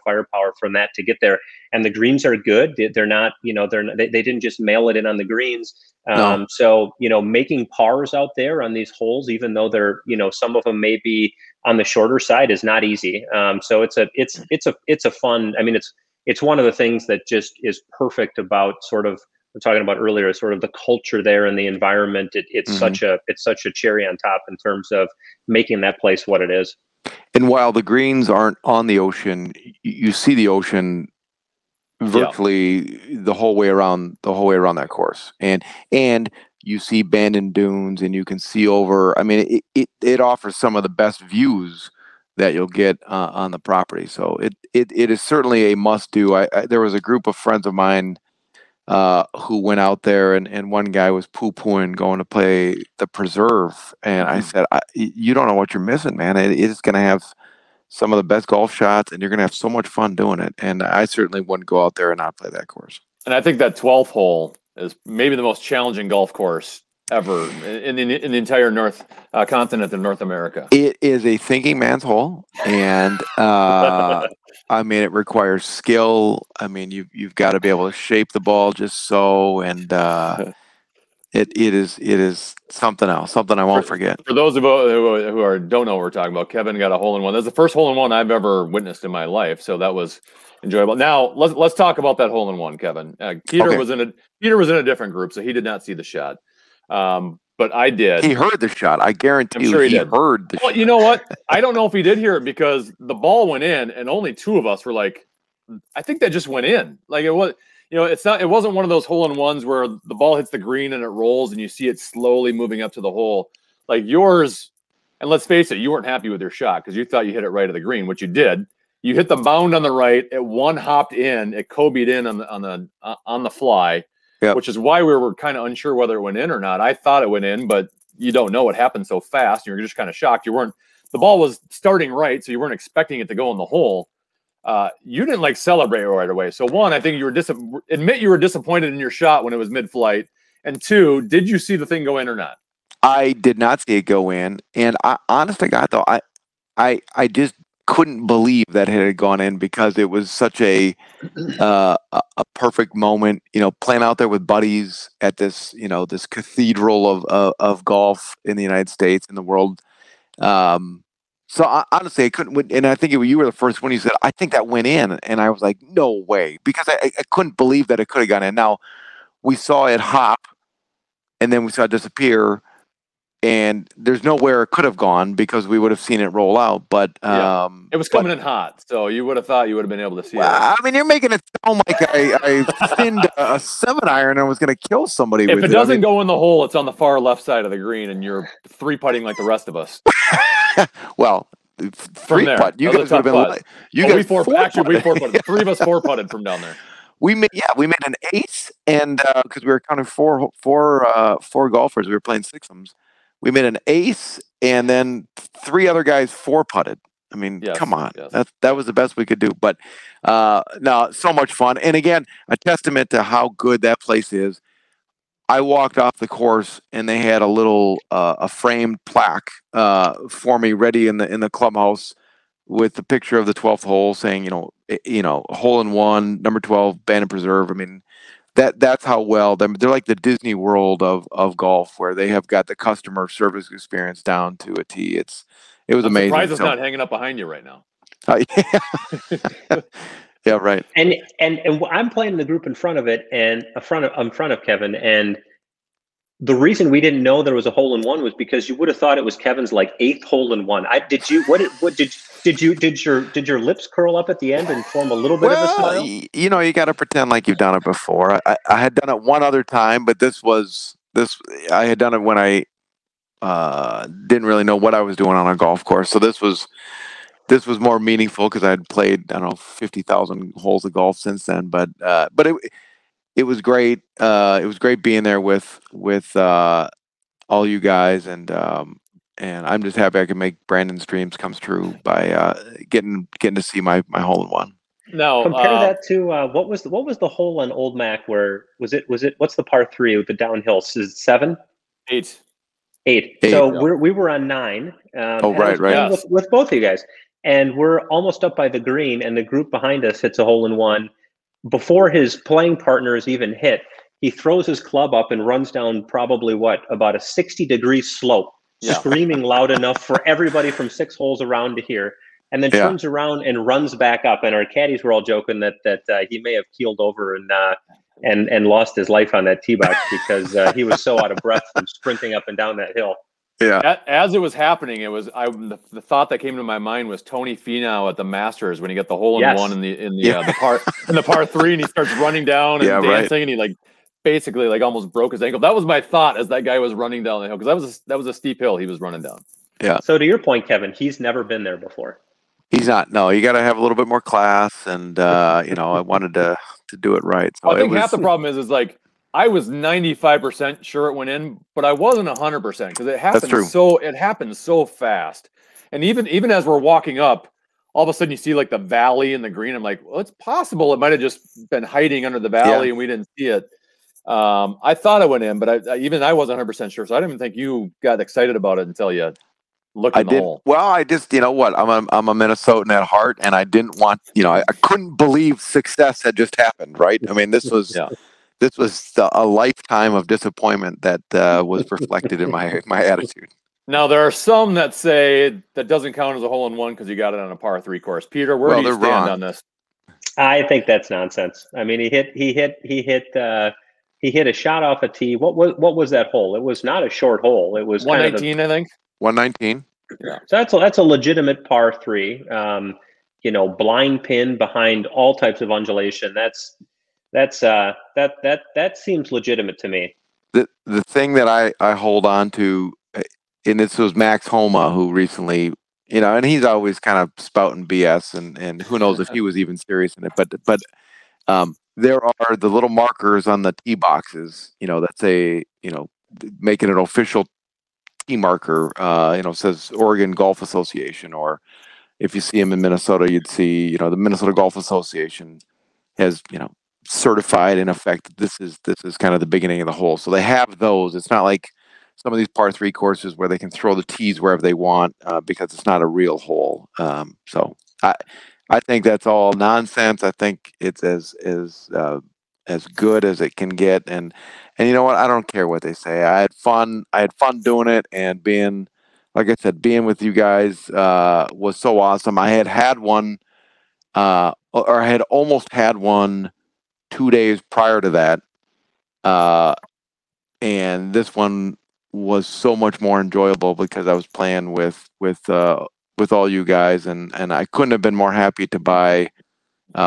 firepower from that to get there. And the greens are good. They're not, they didn't just mail it in on the greens.
No.
So, making pars out there on these holes, even though they're, some of them may be on the shorter side, is not easy. So it's a fun, I mean, it's one of the things that just is perfect about sort of, we're talking about earlier, sort of the culture there and the environment. It's such a cherry on top in terms of making that place what it is.
And while the greens aren't on the ocean, you see the ocean virtually the whole way around that course, and you see Bandon Dunes, and you can see over. I mean, it offers some of the best views that you'll get on the property. So it is certainly a must do. There was a group of friends of mine who went out there, and one guy was poo-pooing going to play the Preserve, and I said, you don't know what you're missing, man. It is going to have some of the best golf shots, and you're going to have so much fun doing it. And I certainly wouldn't go out there and not play that course.
And I think that 12th hole is maybe the most challenging golf course ever in the entire North continent of North America.
It is a thinking man's hole, and I mean, it requires skill. I mean, you've got to be able to shape the ball just so, and it is something else, something I won't forget.
For those of you who don't know what we're talking about, Kevin got a hole-in-one. That's the first hole-in-one I've ever witnessed in my life, so that was enjoyable. Now let's talk about that hole-in-one, Kevin. Peter was in a different group, so he did not see the shot. But I did.
He heard the shot. I guarantee
sure
he heard the shot.
You know what? I don't know if he did hear it because the ball went in, and only two of us were like, I think that just went in. Like it was, it wasn't one of those hole-in-ones where the ball hits the green and it rolls and you see it slowly moving up to the hole. Like yours, and let's face it, you weren't happy with your shot because you thought you hit it right at the green, which you did. You hit the mound on the right, it one hopped in, it Kobe'd in on the fly. Yep. Which is why we were kind of unsure whether it went in or not. I thought it went in, but you don't know. It happened so fast. You're just kind of shocked. The ball was starting right, so you weren't expecting it to go in the hole. You didn't celebrate right away. So one, I think you were disappointed in your shot when it was mid-flight. And two, did you see the thing go in or not?
I did not see it go in. And honest to God, though, I just couldn't believe that it had gone in because it was such a perfect moment, playing out there with buddies at this, this cathedral of golf in the United States and the world. So honestly, I couldn't, and I think you were the first one who said, I think that went in. And I was like, no way, because I couldn't believe that it could have gone in. Now we saw it hop and then we saw it disappear. And there's nowhere it could have gone because we would have seen it roll out. But
it was coming in hot, so you would have thought you would have been able to see it.
I mean, you're making it sound like I thinned a 7-iron and was going to kill somebody.
If it doesn't go in the hole, it's on the far left side of the green, and you're 3-putting like the rest of us.
Well,
from there,
putt. You guys would have been.
We 4-putted. The three of us 4-putted from down there.
We made an ace, and because we were counting four golfers, we were playing sixums. We made an ace, and then 3 other guys 4-putted. I mean, come on. Yes. That was the best we could do. But no, so much fun. And again, a testament to how good that place is. I walked off the course, and they had a little a framed plaque for me ready in the clubhouse with the picture of the 12th hole saying, hole in one, number 12, Bannon Preserve. I mean, that's how well they're like the Disney World of golf, where they have got the customer service experience down to a T. It was amazing.
Surprised it's not hanging up behind you right now.
Yeah. Yeah, right.
And I'm playing in the group in front of it, and in front of Kevin. And the reason we didn't know there was a hole in one was because you would have thought it was Kevin's like 8th hole in one. Did your lips curl up at the end and form a little bit of a smile?
You got to pretend like you've done it before. I had done it one other time, but I had done it when I didn't really know what I was doing on a golf course. So this was more meaningful because I had played, I don't know, 50,000 holes of golf since then. But it was great. It was great being there with all you guys, and I'm just happy I could make Brandon's dreams come true by getting to see my hole in one.
No, compare that to what was the hole on Old Mac? Where was it? What's the par 3 with the downhill? Is it 7?
8.
8. So we were on 9.
Right.
Yes. With both of you guys, and we're almost up by the green, and the group behind us hits a hole in one. Before his playing partner is even hit, he throws his club up and runs down probably about a 60-degree slope, screaming loud enough for everybody from 6 holes around to hear, and then turns around and runs back up. And our caddies were all joking that he may have keeled over and lost his life on that tee box because he was so out of breath from sprinting up and down that hill.
Yeah. As it was happening, the thought that came to my mind was Tony Finau at the Masters when he got the hole in one in the par 3, and he starts running down and dancing, and he basically almost broke his ankle. That was my thought as that guy was running down the hill, because that was a steep hill he was running down.
Yeah.
So to your point, Kevin, he's never been there before.
He's not. No, you got to have a little bit more class, and I wanted to do it right. So
I think half the problem is I was 95% sure it went in, but I wasn't 100% because it happened so fast. And even as we're walking up, all of a sudden you see the valley and the green. I'm like, well, it's possible it might have just been hiding under the valley and we didn't see it. I thought it went in, but I wasn't 100% sure. So I didn't even think you got excited about it until you looked in the hole.
Well, I just, I'm a Minnesotan at heart, and I didn't want, I couldn't believe success had just happened, right? I mean, this was a lifetime of disappointment that was reflected in my attitude.
Now, there are some that say that doesn't count as a hole in one because you got it on a par 3 course. Peter, where do you stand on this?
I think that's nonsense. I mean, he hit a shot off a tee. What was that hole? It was not a short hole. It was
119, I think.
119.
Yeah.
So that's a legitimate par 3. Blind pin behind all types of undulation. That seems legitimate to me.
The thing that I hold on to, and this was Max Homa, who recently, and he's always kind of spouting BS, and who knows if he was even serious in it, but there are the little markers on the tee boxes, that say, make it an official tee marker, says Oregon Golf Association, or if you see them in Minnesota, you'd see, the Minnesota Golf Association has, certified in effect this is kind of the beginning of the hole. So they have those. It's not like some of these par 3 courses where they can throw the tees wherever they want because it's not a real hole. So I think that's all nonsense. I think it's as good as it can get. And you know what? I don't care what they say. I had fun doing it, and being, like I said, being with you guys was so awesome. I had one, or I had almost had one 2 days prior to that, and this one was so much more enjoyable because I was playing with all you guys, and I couldn't have been more happy to buy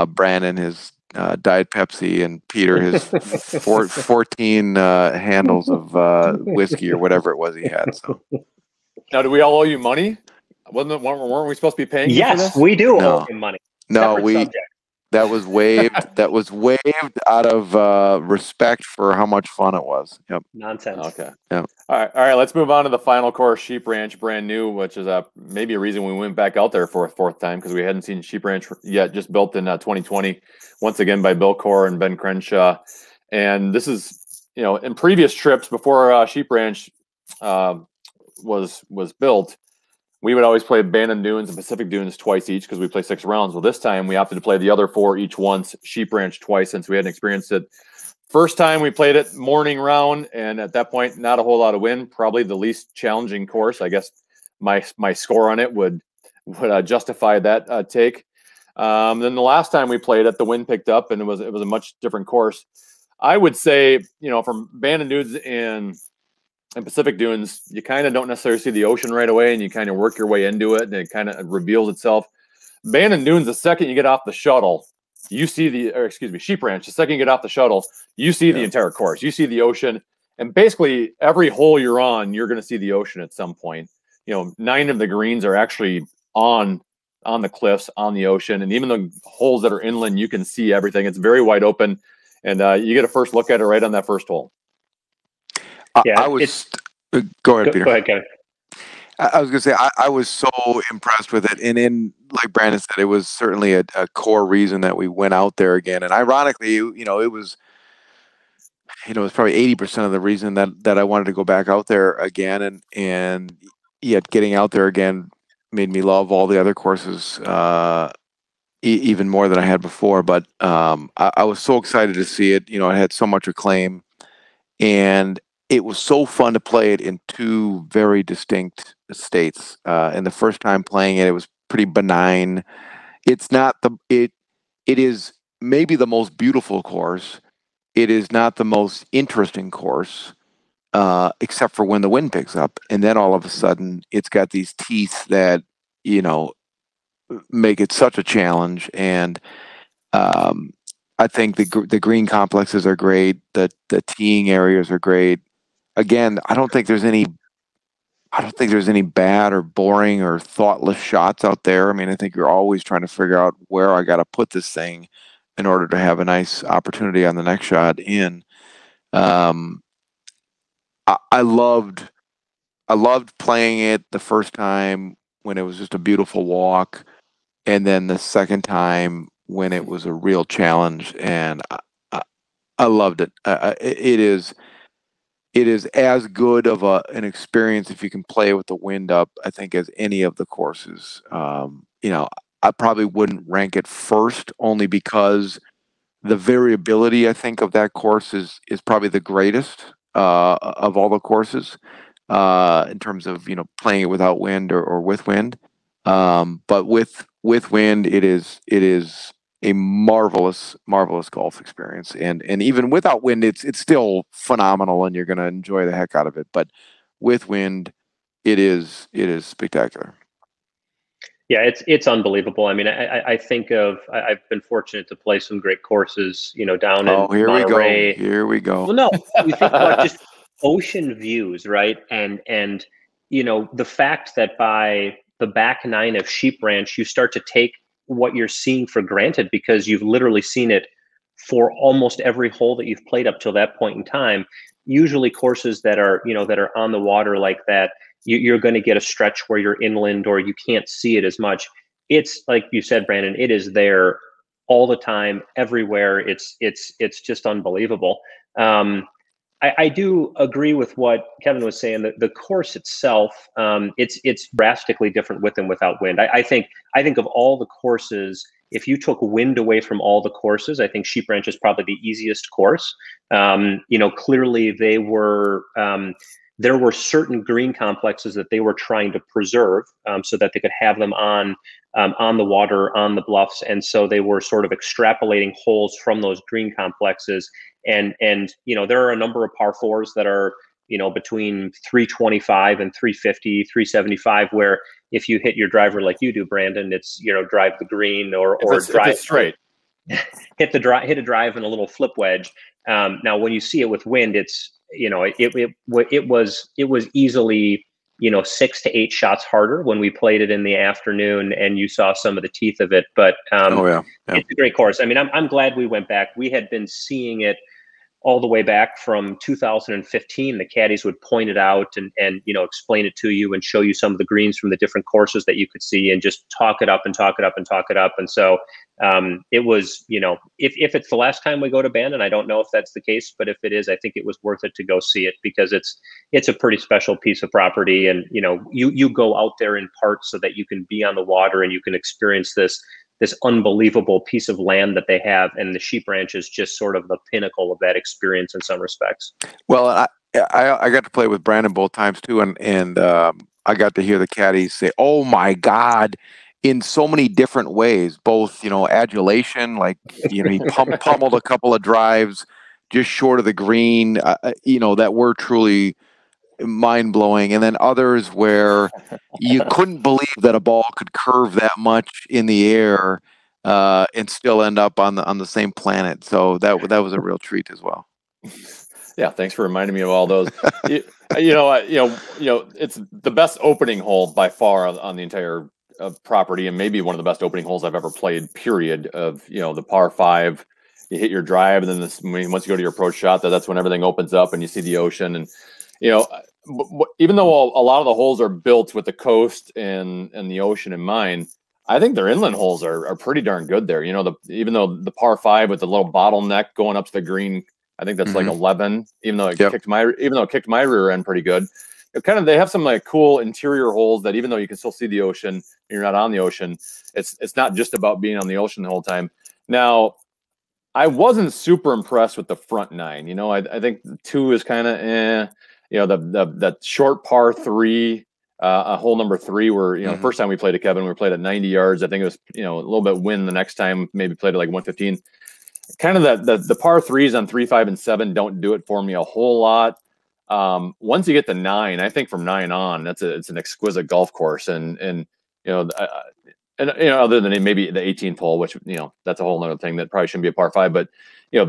Brandon his Diet Pepsi and Peter his 14 handles of whiskey or whatever it was he had. So
now, do we all owe you money? Weren't we supposed to be paying?
Yes,
you for this?
we do owe him money.
No, that was waived. That was waived out of respect for how much fun it was. Yep.
Nonsense.
Okay. Yep.
All right. Let's move on to the final course, Sheep Ranch, brand new, which is maybe a reason we went back out there for a 4th time because we hadn't seen Sheep Ranch yet. Just built in 2020, once again by Bill Corr and Ben Crenshaw. And this is, in previous trips before Sheep Ranch was built, we would always play Bandon Dunes and Pacific Dunes twice each because we play 6 rounds. Well, this time we opted to play the other 4 each once, Sheep Ranch twice, since we hadn't experienced it. First time we played it morning round, and at that point, not a whole lot of wind. Probably the least challenging course. I guess my score on it would justify that take. Then the last time we played it, the wind picked up, and it was a much different course. I would say, from Bandon Dunes and Pacific Dunes, you kind of don't necessarily see the ocean right away, and you kind of work your way into it, and it kind of reveals itself. Bandon Dunes, the second you get off the shuttle, you see Sheep Ranch, the second you get off the shuttle, you see the entire course. You see the ocean, and basically every hole you're on, you're going to see the ocean at some point. 9 of the greens are actually on the cliffs, on the ocean, and even the holes that are inland, you can see everything. It's very wide open, and you get a first look at it right on that first hole.
I was. Go ahead, Peter.
Go ahead, Kevin.
I was going to say I was so impressed with it, and like Brandon said, it was certainly a core reason that we went out there again. And ironically, it was probably 80% of the reason that I wanted to go back out there again, and yet getting out there again made me love all the other courses even more than I had before. But I was so excited to see it. It had so much acclaim, and it was so fun to play it in 2 very distinct states. And the first time playing it, it was pretty benign. It's not it is maybe the most beautiful course. It is not the most interesting course, except for when the wind picks up. And then all of a sudden, it's got these teeth that, make it such a challenge. And I think the green complexes are great. The teeing areas are great. Again, I don't think there's any bad or boring or thoughtless shots out there. I mean, I think you're always trying to figure out where I got to put this thing in order to have a nice opportunity on the next shot in. I loved playing it the first time when it was just a beautiful walk, and then the second time when it was a real challenge, and I loved it. It is as good of an experience if you can play with the wind up, I think, as any of the courses. I probably wouldn't rank it first, only because the variability, I think, of that course is probably the greatest of all the courses in terms of playing it without wind or with wind. But with wind, it is a marvelous golf experience, and even without wind, it's still phenomenal, and you're going to enjoy the heck out of it. But with wind, it is spectacular.
Yeah, it's unbelievable. I mean, I think I've been fortunate to play some great courses, down in Monterey.
Here we go.
Well, no, you think about just ocean views, right? And the fact that by the back 9 of Sheep Ranch, you start to take what you're seeing for granted because you've literally seen it for almost every hole that you've played up till that point in time. Usually courses that are on the water like that, you're going to get a stretch where you're inland or you can't see it as much. It's like you said, Brandon, it is there all the time, everywhere. It's just unbelievable. I do agree with what Kevin was saying. The course itself, it's drastically different with and without wind. I think of all the courses, if you took wind away from all the courses, I think Sheep Ranch is probably the easiest course. Clearly there were certain green complexes that they were trying to preserve so that they could have them on the water, on the bluffs. And so they were sort of extrapolating holes from those green complexes. And there are a number of par 4s that are, between 325 and 350, 375, where if you hit your driver like you do, Brandon, it's, drive the green or drive
straight.
hit a drive and a little flip wedge. Now, when you see it with wind, it's, it was easily, 6 to 8 shots harder when we played it in the afternoon, and you saw some of the teeth of it. But it's a great course. I mean, I'm glad we went back. We had been seeing it all the way back from 2015. The caddies would point it out and explain it to you and show you some of the greens from the different courses that you could see and just talk it up and talk it up and talk it up. And so it was, if it's the last time we go to Bandon, I don't know if that's the case, but if it is, I think it was worth it to go see it, because it's a pretty special piece of property. And, you go out there in part so that you can be on the water and you can experience this unbelievable piece of land that they have. And the sheep ranch is just sort of the pinnacle of that experience in some respects.
Well, I got to play with Brandon both times too. And I got to hear the caddies say, "Oh my God," in so many different ways, both, adulation, like, he pummeled a couple of drives just short of the green, that were truly mind blowing. And then others where you couldn't believe that a ball could curve that much in the air and still end up on the same planet. So that was a real treat as well.
Yeah, thanks for reminding me of all those. It's the best opening hole by far on the entire property, and maybe one of the best opening holes I've ever played, period. Of the par 5, you hit your drive, and then once you go to your approach shot, that's when everything opens up and you see the ocean. And even though a lot of the holes are built with the coast and the ocean in mind, I think their inland holes are pretty darn good there. Even though the par 5 with the little bottleneck going up to the green, I think that's like 11, even though it kicked my rear end pretty good. They have some like cool interior holes that, even though you can still see the ocean, you're not on the ocean. It's not just about being on the ocean the whole time. Now, I wasn't super impressed with the front 9. I think 2 is kind of that short par 3, hole number 3, where the first time we played at Kevin, we played at 90 yards. I think it was a little bit wind the next time, maybe played at like 115. Kind of the par 3s on 3, 5, and 7 don't do it for me a whole lot. Once you get to 9, I think from 9 on, it's an exquisite golf course, and other than maybe the 18th hole, which that's a whole other thing that probably shouldn't be a par 5, but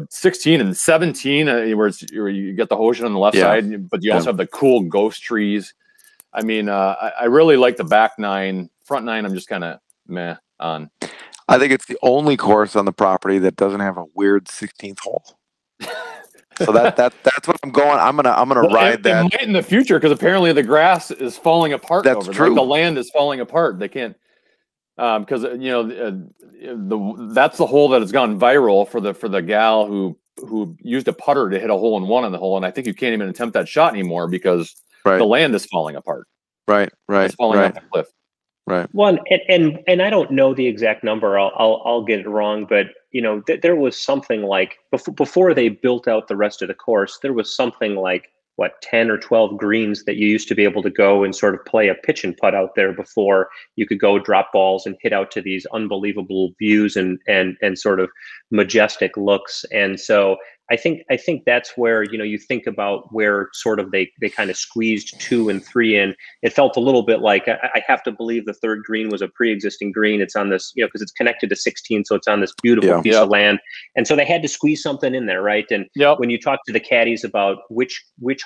16 and 17, where you get the ocean on the left side, but you also have the cool ghost trees. I mean, I really like the back 9. Front 9, I'm just kind of meh on.
I think it's the only course on the property that doesn't have a weird 16th hole. So that's what I'm going. I'm gonna ride that.
It might in the future, because apparently the grass is falling apart.
That's true.
Like the land is falling apart. They can't, because that's the hole that has gone viral for the gal who used a putter to hit a hole in one on the hole, and I think you can't even attempt that shot anymore because the land is falling apart.
Right.
It's falling off the cliff.
Right.
One, and I don't know the exact number. I'll get it wrong, but there was something like before they built out the rest of the course, there was something like 10 or 12 greens that you used to be able to go and sort of play a pitch and putt out there before you could go drop balls and hit out to these unbelievable views and sort of majestic looks. And so I think that's where, you think about where sort of they kind of squeezed 2 and 3 in. It felt a little bit like, I have to believe the third green was a pre-existing green. It's on this, because it's connected to 16. So it's on this beautiful piece of land. And so they had to squeeze something in there. Right. And when you talk to the caddies about which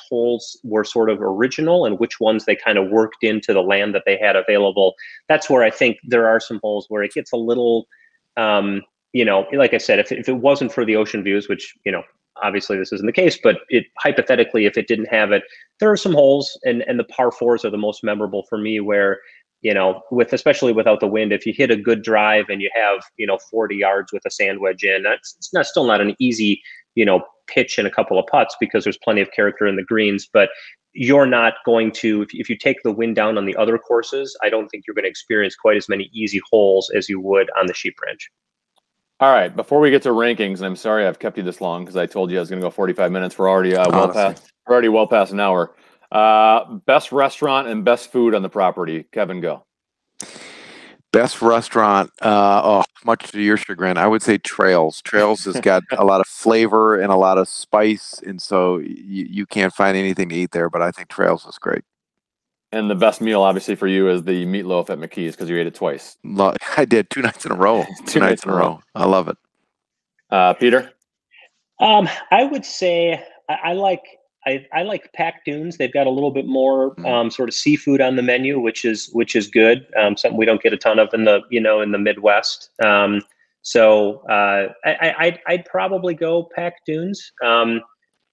holes were sort of original and which ones they kind of worked into the land that they had available, that's where I think there are some holes where it gets a little, like I said, if it wasn't for the ocean views, which, obviously this isn't the case, but hypothetically, if it didn't have it, there are some holes, and the par 4s are the most memorable for me, where, especially without the wind, if you hit a good drive and you have, 40 yards with a sand wedge in, it's still not an easy, pitch and a couple of putts, because there's plenty of character in the greens, but you're not going to, if you take the wind down on the other courses, I don't think you're going to experience quite as many easy holes as you would on the Sheep Ranch.
All right, before we get to rankings, and I'm sorry I've kept you this long because I told you I was going to go 45 minutes. We're already well past an hour. Best restaurant and best food on the property. Kevin, go.
Best restaurant, much to your chagrin, I would say Trails. Trails has got a lot of flavor and a lot of spice, and so you can't find anything to eat there, but I think Trails is great.
And the best meal, obviously, for you is the meatloaf at McKee's, because you ate it twice.
I did 2 nights in a row. 2 nights in a row. I love it.
Peter?
I would say I like Pack Dunes. They've got a little bit more sort of seafood on the menu, which is good. Something we don't get a ton of in the Midwest. So I'd probably go Pack Dunes.
They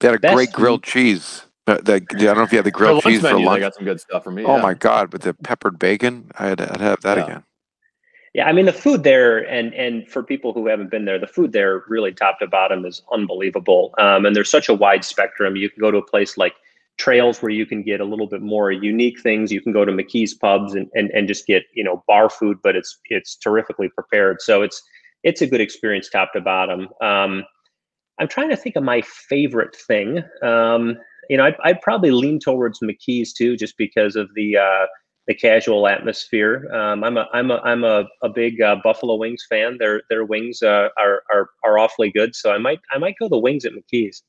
had a great grilled cheese. I don't know if you had the grilled cheese for lunch.
They got some good stuff for me.
Oh my God, with the peppered bacon, I'd have that again.
Yeah, I mean the food there, and for people who haven't been there, the food there really top to bottom is unbelievable. And there's such a wide spectrum. You can go to a place like Trails where you can get a little bit more unique things. You can go to McKee's pubs and just get, you know, bar food, but it's terrifically prepared. So it's a good experience top to bottom. I'm trying to think of my favorite thing. You know, I'd probably lean towards McKee's too, just because of the casual atmosphere. I'm a big Buffalo Wings fan. Their wings are awfully good, so I might go the wings at McKee's.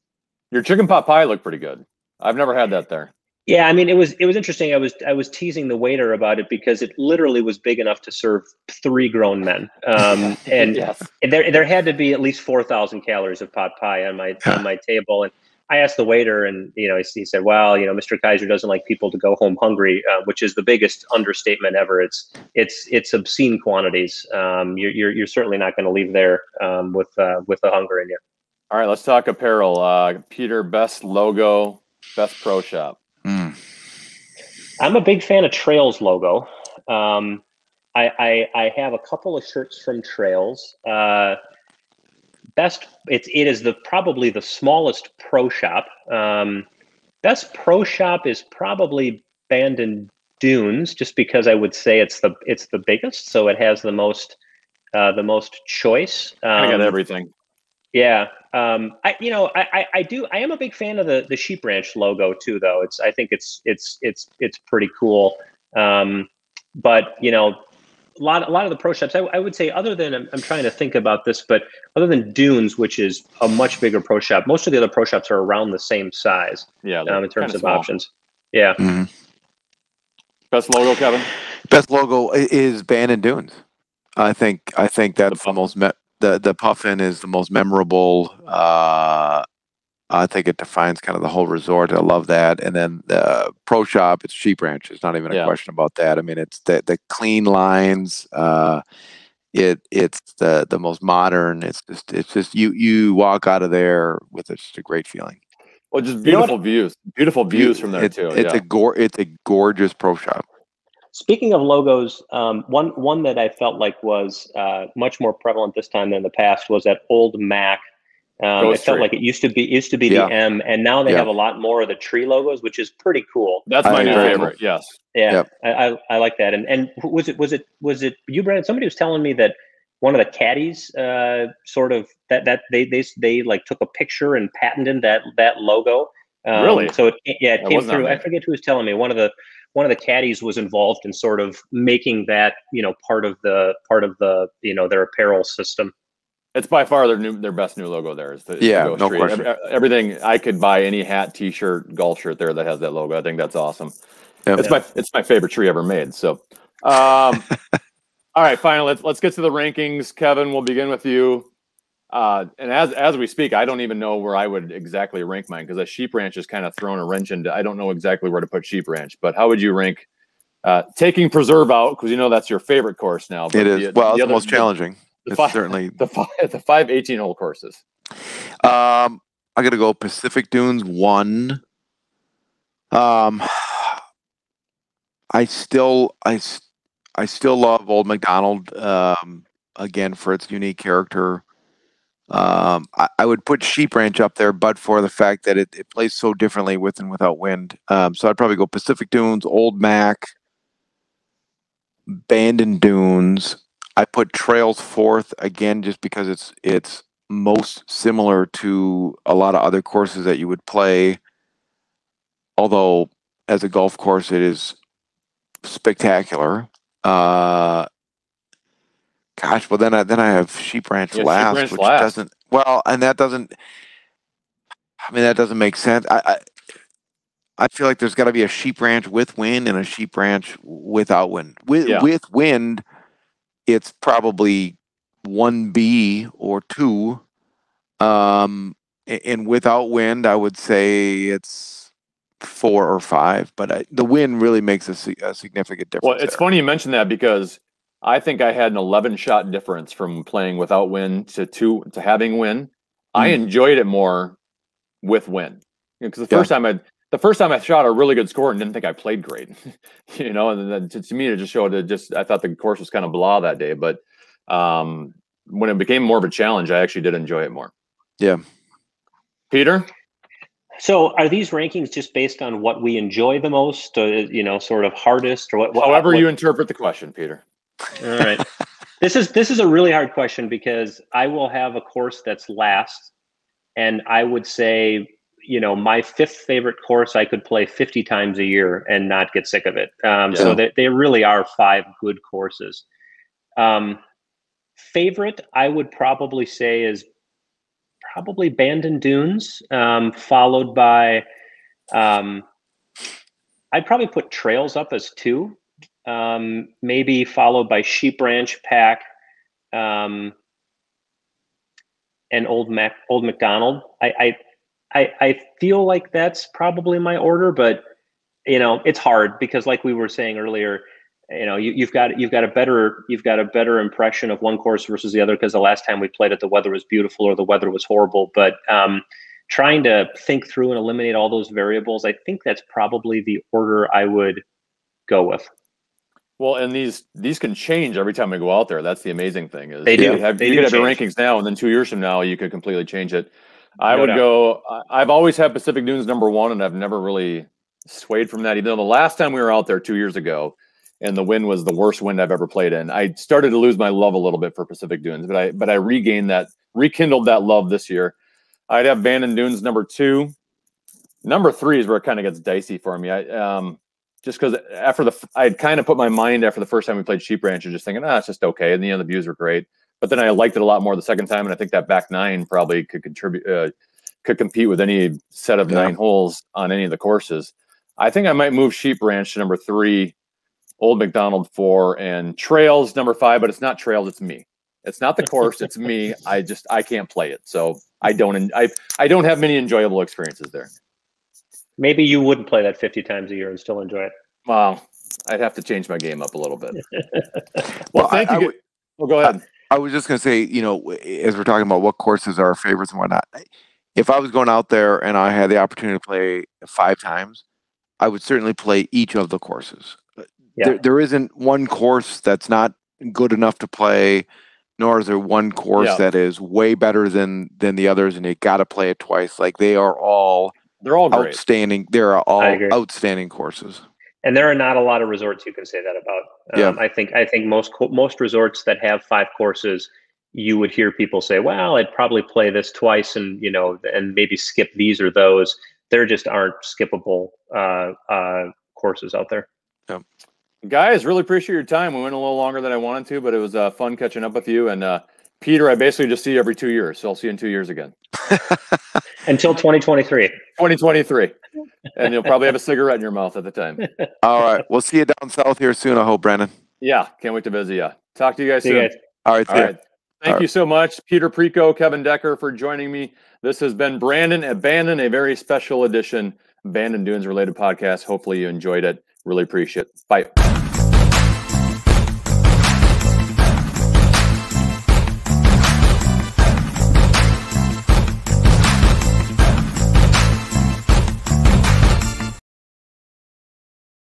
Your chicken pot pie looked pretty good. I've never had that there.
Yeah, I mean it was interesting. I was teasing the waiter about it because it literally was big enough to serve 3 grown men, and
Yes.
there had to be at least 4,000 calories of pot pie on my table. And I asked the waiter, and you know, he said, "Well, you know, Mr. Kaiser doesn't like people to go home hungry," which is the biggest understatement ever. It's obscene quantities. You're certainly not going to leave there with the hunger in you.
All right, let's talk apparel. Peter, best logo, best pro shop.
I'm a big fan of Trails logo. I have a couple of shirts from Trails. Best, it is probably the smallest pro shop. Best pro shop is probably Bandon Dunes, just because I would say it's the biggest, so it has the most choice.
I got everything.
Yeah. I am a big fan of the Sheep Ranch logo too, though. I think it's pretty cool. But you know, a lot of the pro shops, I would say, other than I'm trying to think about this, but other than Dunes, which is a much bigger pro shop, most of the other pro shops are around the same size.
Yeah.
In terms of options. Yeah.
Mm-hmm.
Best logo, Kevin?
Best logo is Bandon Dunes. I think that's the most the puffin is the most memorable. I think it defines kind of the whole resort. I love that. And then the pro shop, it's Sheep Ranch. There's not even a question about that. I mean, it's the clean lines. It's the most modern. It's just you walk out of there with just a great feeling.
Well, just beautiful views. Beautiful views from there too.
It's a gorgeous pro shop.
Speaking of logos, one that I felt like was much more prevalent this time than in the past was that old Mac. It felt like it used to be the M, and now they have a lot more of the tree logos, which is pretty cool.
That's my new favorite. Yes.
Yeah, yep. I like that. And was it you, Brandon? Somebody was telling me that one of the caddies sort of that they like took a picture and patented that logo.
Really?
So it came through. I forget who was telling me. One of the caddies was involved in sort of making that, you know, part of the you know, their apparel system.
It's by far their best new logo there.
No question.
Everything, I could buy any hat, t-shirt, golf shirt there that has that logo. I think that's awesome. Yep. It's my favorite tree ever made. So, all right, finally, let's get to the rankings. Kevin, we'll begin with you. And as we speak, I don't even know where I would exactly rank mine, because a Sheep Ranch has kind of thrown a wrench into. I don't know exactly where to put Sheep Ranch, but how would you rank? Taking Preserve out, because you know that's your favorite course now.
It is. It's the most challenging. Certainly
the 5 18-hole courses.
I got to go Pacific Dunes 1. I still love Old Macdonald, again, for its unique character. I would put Sheep Ranch up there, but for the fact that it plays so differently with and without wind. So I'd probably go Pacific Dunes, Old Mac, Bandon Dunes. I put Trails 4th, again, just because it's most similar to a lot of other courses that you would play. Although as a golf course, it is spectacular. Well, then I have Sheep Ranch last,
Sheep Ranch
which
last.
doesn't. Well, and that doesn't. I mean, that doesn't make sense. I feel like there's got to be a Sheep Ranch with wind and a Sheep Ranch without wind. With wind, it's probably 1B or 2. And without wind, I would say it's 4 or 5. But the wind really makes a significant difference.
Well, it's funny you mentioned that, because I think I had an 11-shot difference from playing without wind to having wind. I enjoyed it more with wind, because the first time the first time I shot a really good score and didn't think I played great, you know, and then to me, it just showed I thought the course was kind of blah that day. But when it became more of a challenge, I actually did enjoy it more.
Yeah.
Peter?
So are these rankings just based on what we enjoy the most, you know, sort of hardest, or what?
However you interpret the question, Peter.
All right. This is a really hard question because I will have a course that's last, and I would say, you know, my 5th favorite course I could play 50 times a year and not get sick of it. So they really are 5 good courses. Favorite, I would probably say, is probably Bandon Dunes, followed by, I'd probably put Trails up as 2, maybe followed by Sheep Ranch, Pack, and Old Macdonald. I feel like that's probably my order, but you know, it's hard because, like we were saying earlier, you know, you've got a better impression of one course versus the other because the last time we played it, the weather was beautiful or the weather was horrible. But trying to think through and eliminate all those variables, I think that's probably the order I would go with.
Well, and these can change every time we go out there. That's the amazing thing. Is
they do.
You could have your rankings now, and then 2 years from now, you could completely change it. I've always had Pacific Dunes #1, and I've never really swayed from that. Even though the last time we were out there 2 years ago, and the wind was the worst wind I've ever played in, I started to lose my love a little bit for Pacific Dunes, but I rekindled that love this year. I'd have Bandon Dunes #2. #3 is where it kind of gets dicey for me. Just because I'd kind of put my mind after the first time we played Sheep Ranch and just thinking, it's just okay. And the views were great. But then I liked it a lot more the second time. And I think that back 9 probably could compete with any set of 9 holes on any of the courses. I think I might move Sheep Ranch to #3, Old Macdonald 4, and Trails #5, but it's not Trails, it's me. It's not the course, it's me. I can't play it. So I don't have many enjoyable experiences there.
Maybe you wouldn't play that 50 times a year and still enjoy it.
Wow. I'd have to change my game up a little bit.
Well,
thank you. Go ahead.
I was just going to say, you know, as we're talking about what courses are our favorites and whatnot, if I was going out there and I had the opportunity to play 5 times, I would certainly play each of the courses. Yeah. There isn't one course that's not good enough to play, nor is there one course that is way better than the others, and you got to play it twice. Like they're all great. Outstanding. They're all outstanding courses.
And there are not a lot of resorts you can say that about. I think most resorts that have 5 courses, you would hear people say, "Well, I'd probably play this twice, and you know, and maybe skip these or those." There just aren't skippable courses out there.
Yeah.
Guys, really appreciate your time. We went a little longer than I wanted to, but it was fun catching up with you. And Peter, I basically just see you every 2 years, so I'll see you in 2 years again.
Until 2023.
2023. And you'll probably have a cigarette in your mouth at the time.
All right. We'll see you down south here soon, I hope, Brandon.
Yeah. Can't wait to visit you. Talk to you guys soon.
You guys.
All right.
All right. Thank you so much, Peter Pricco, Kevin Decker, for joining me. This has been Brandon at Bannon, a very special edition Bandon Dunes related podcast. Hopefully you enjoyed it. Really appreciate it. Bye.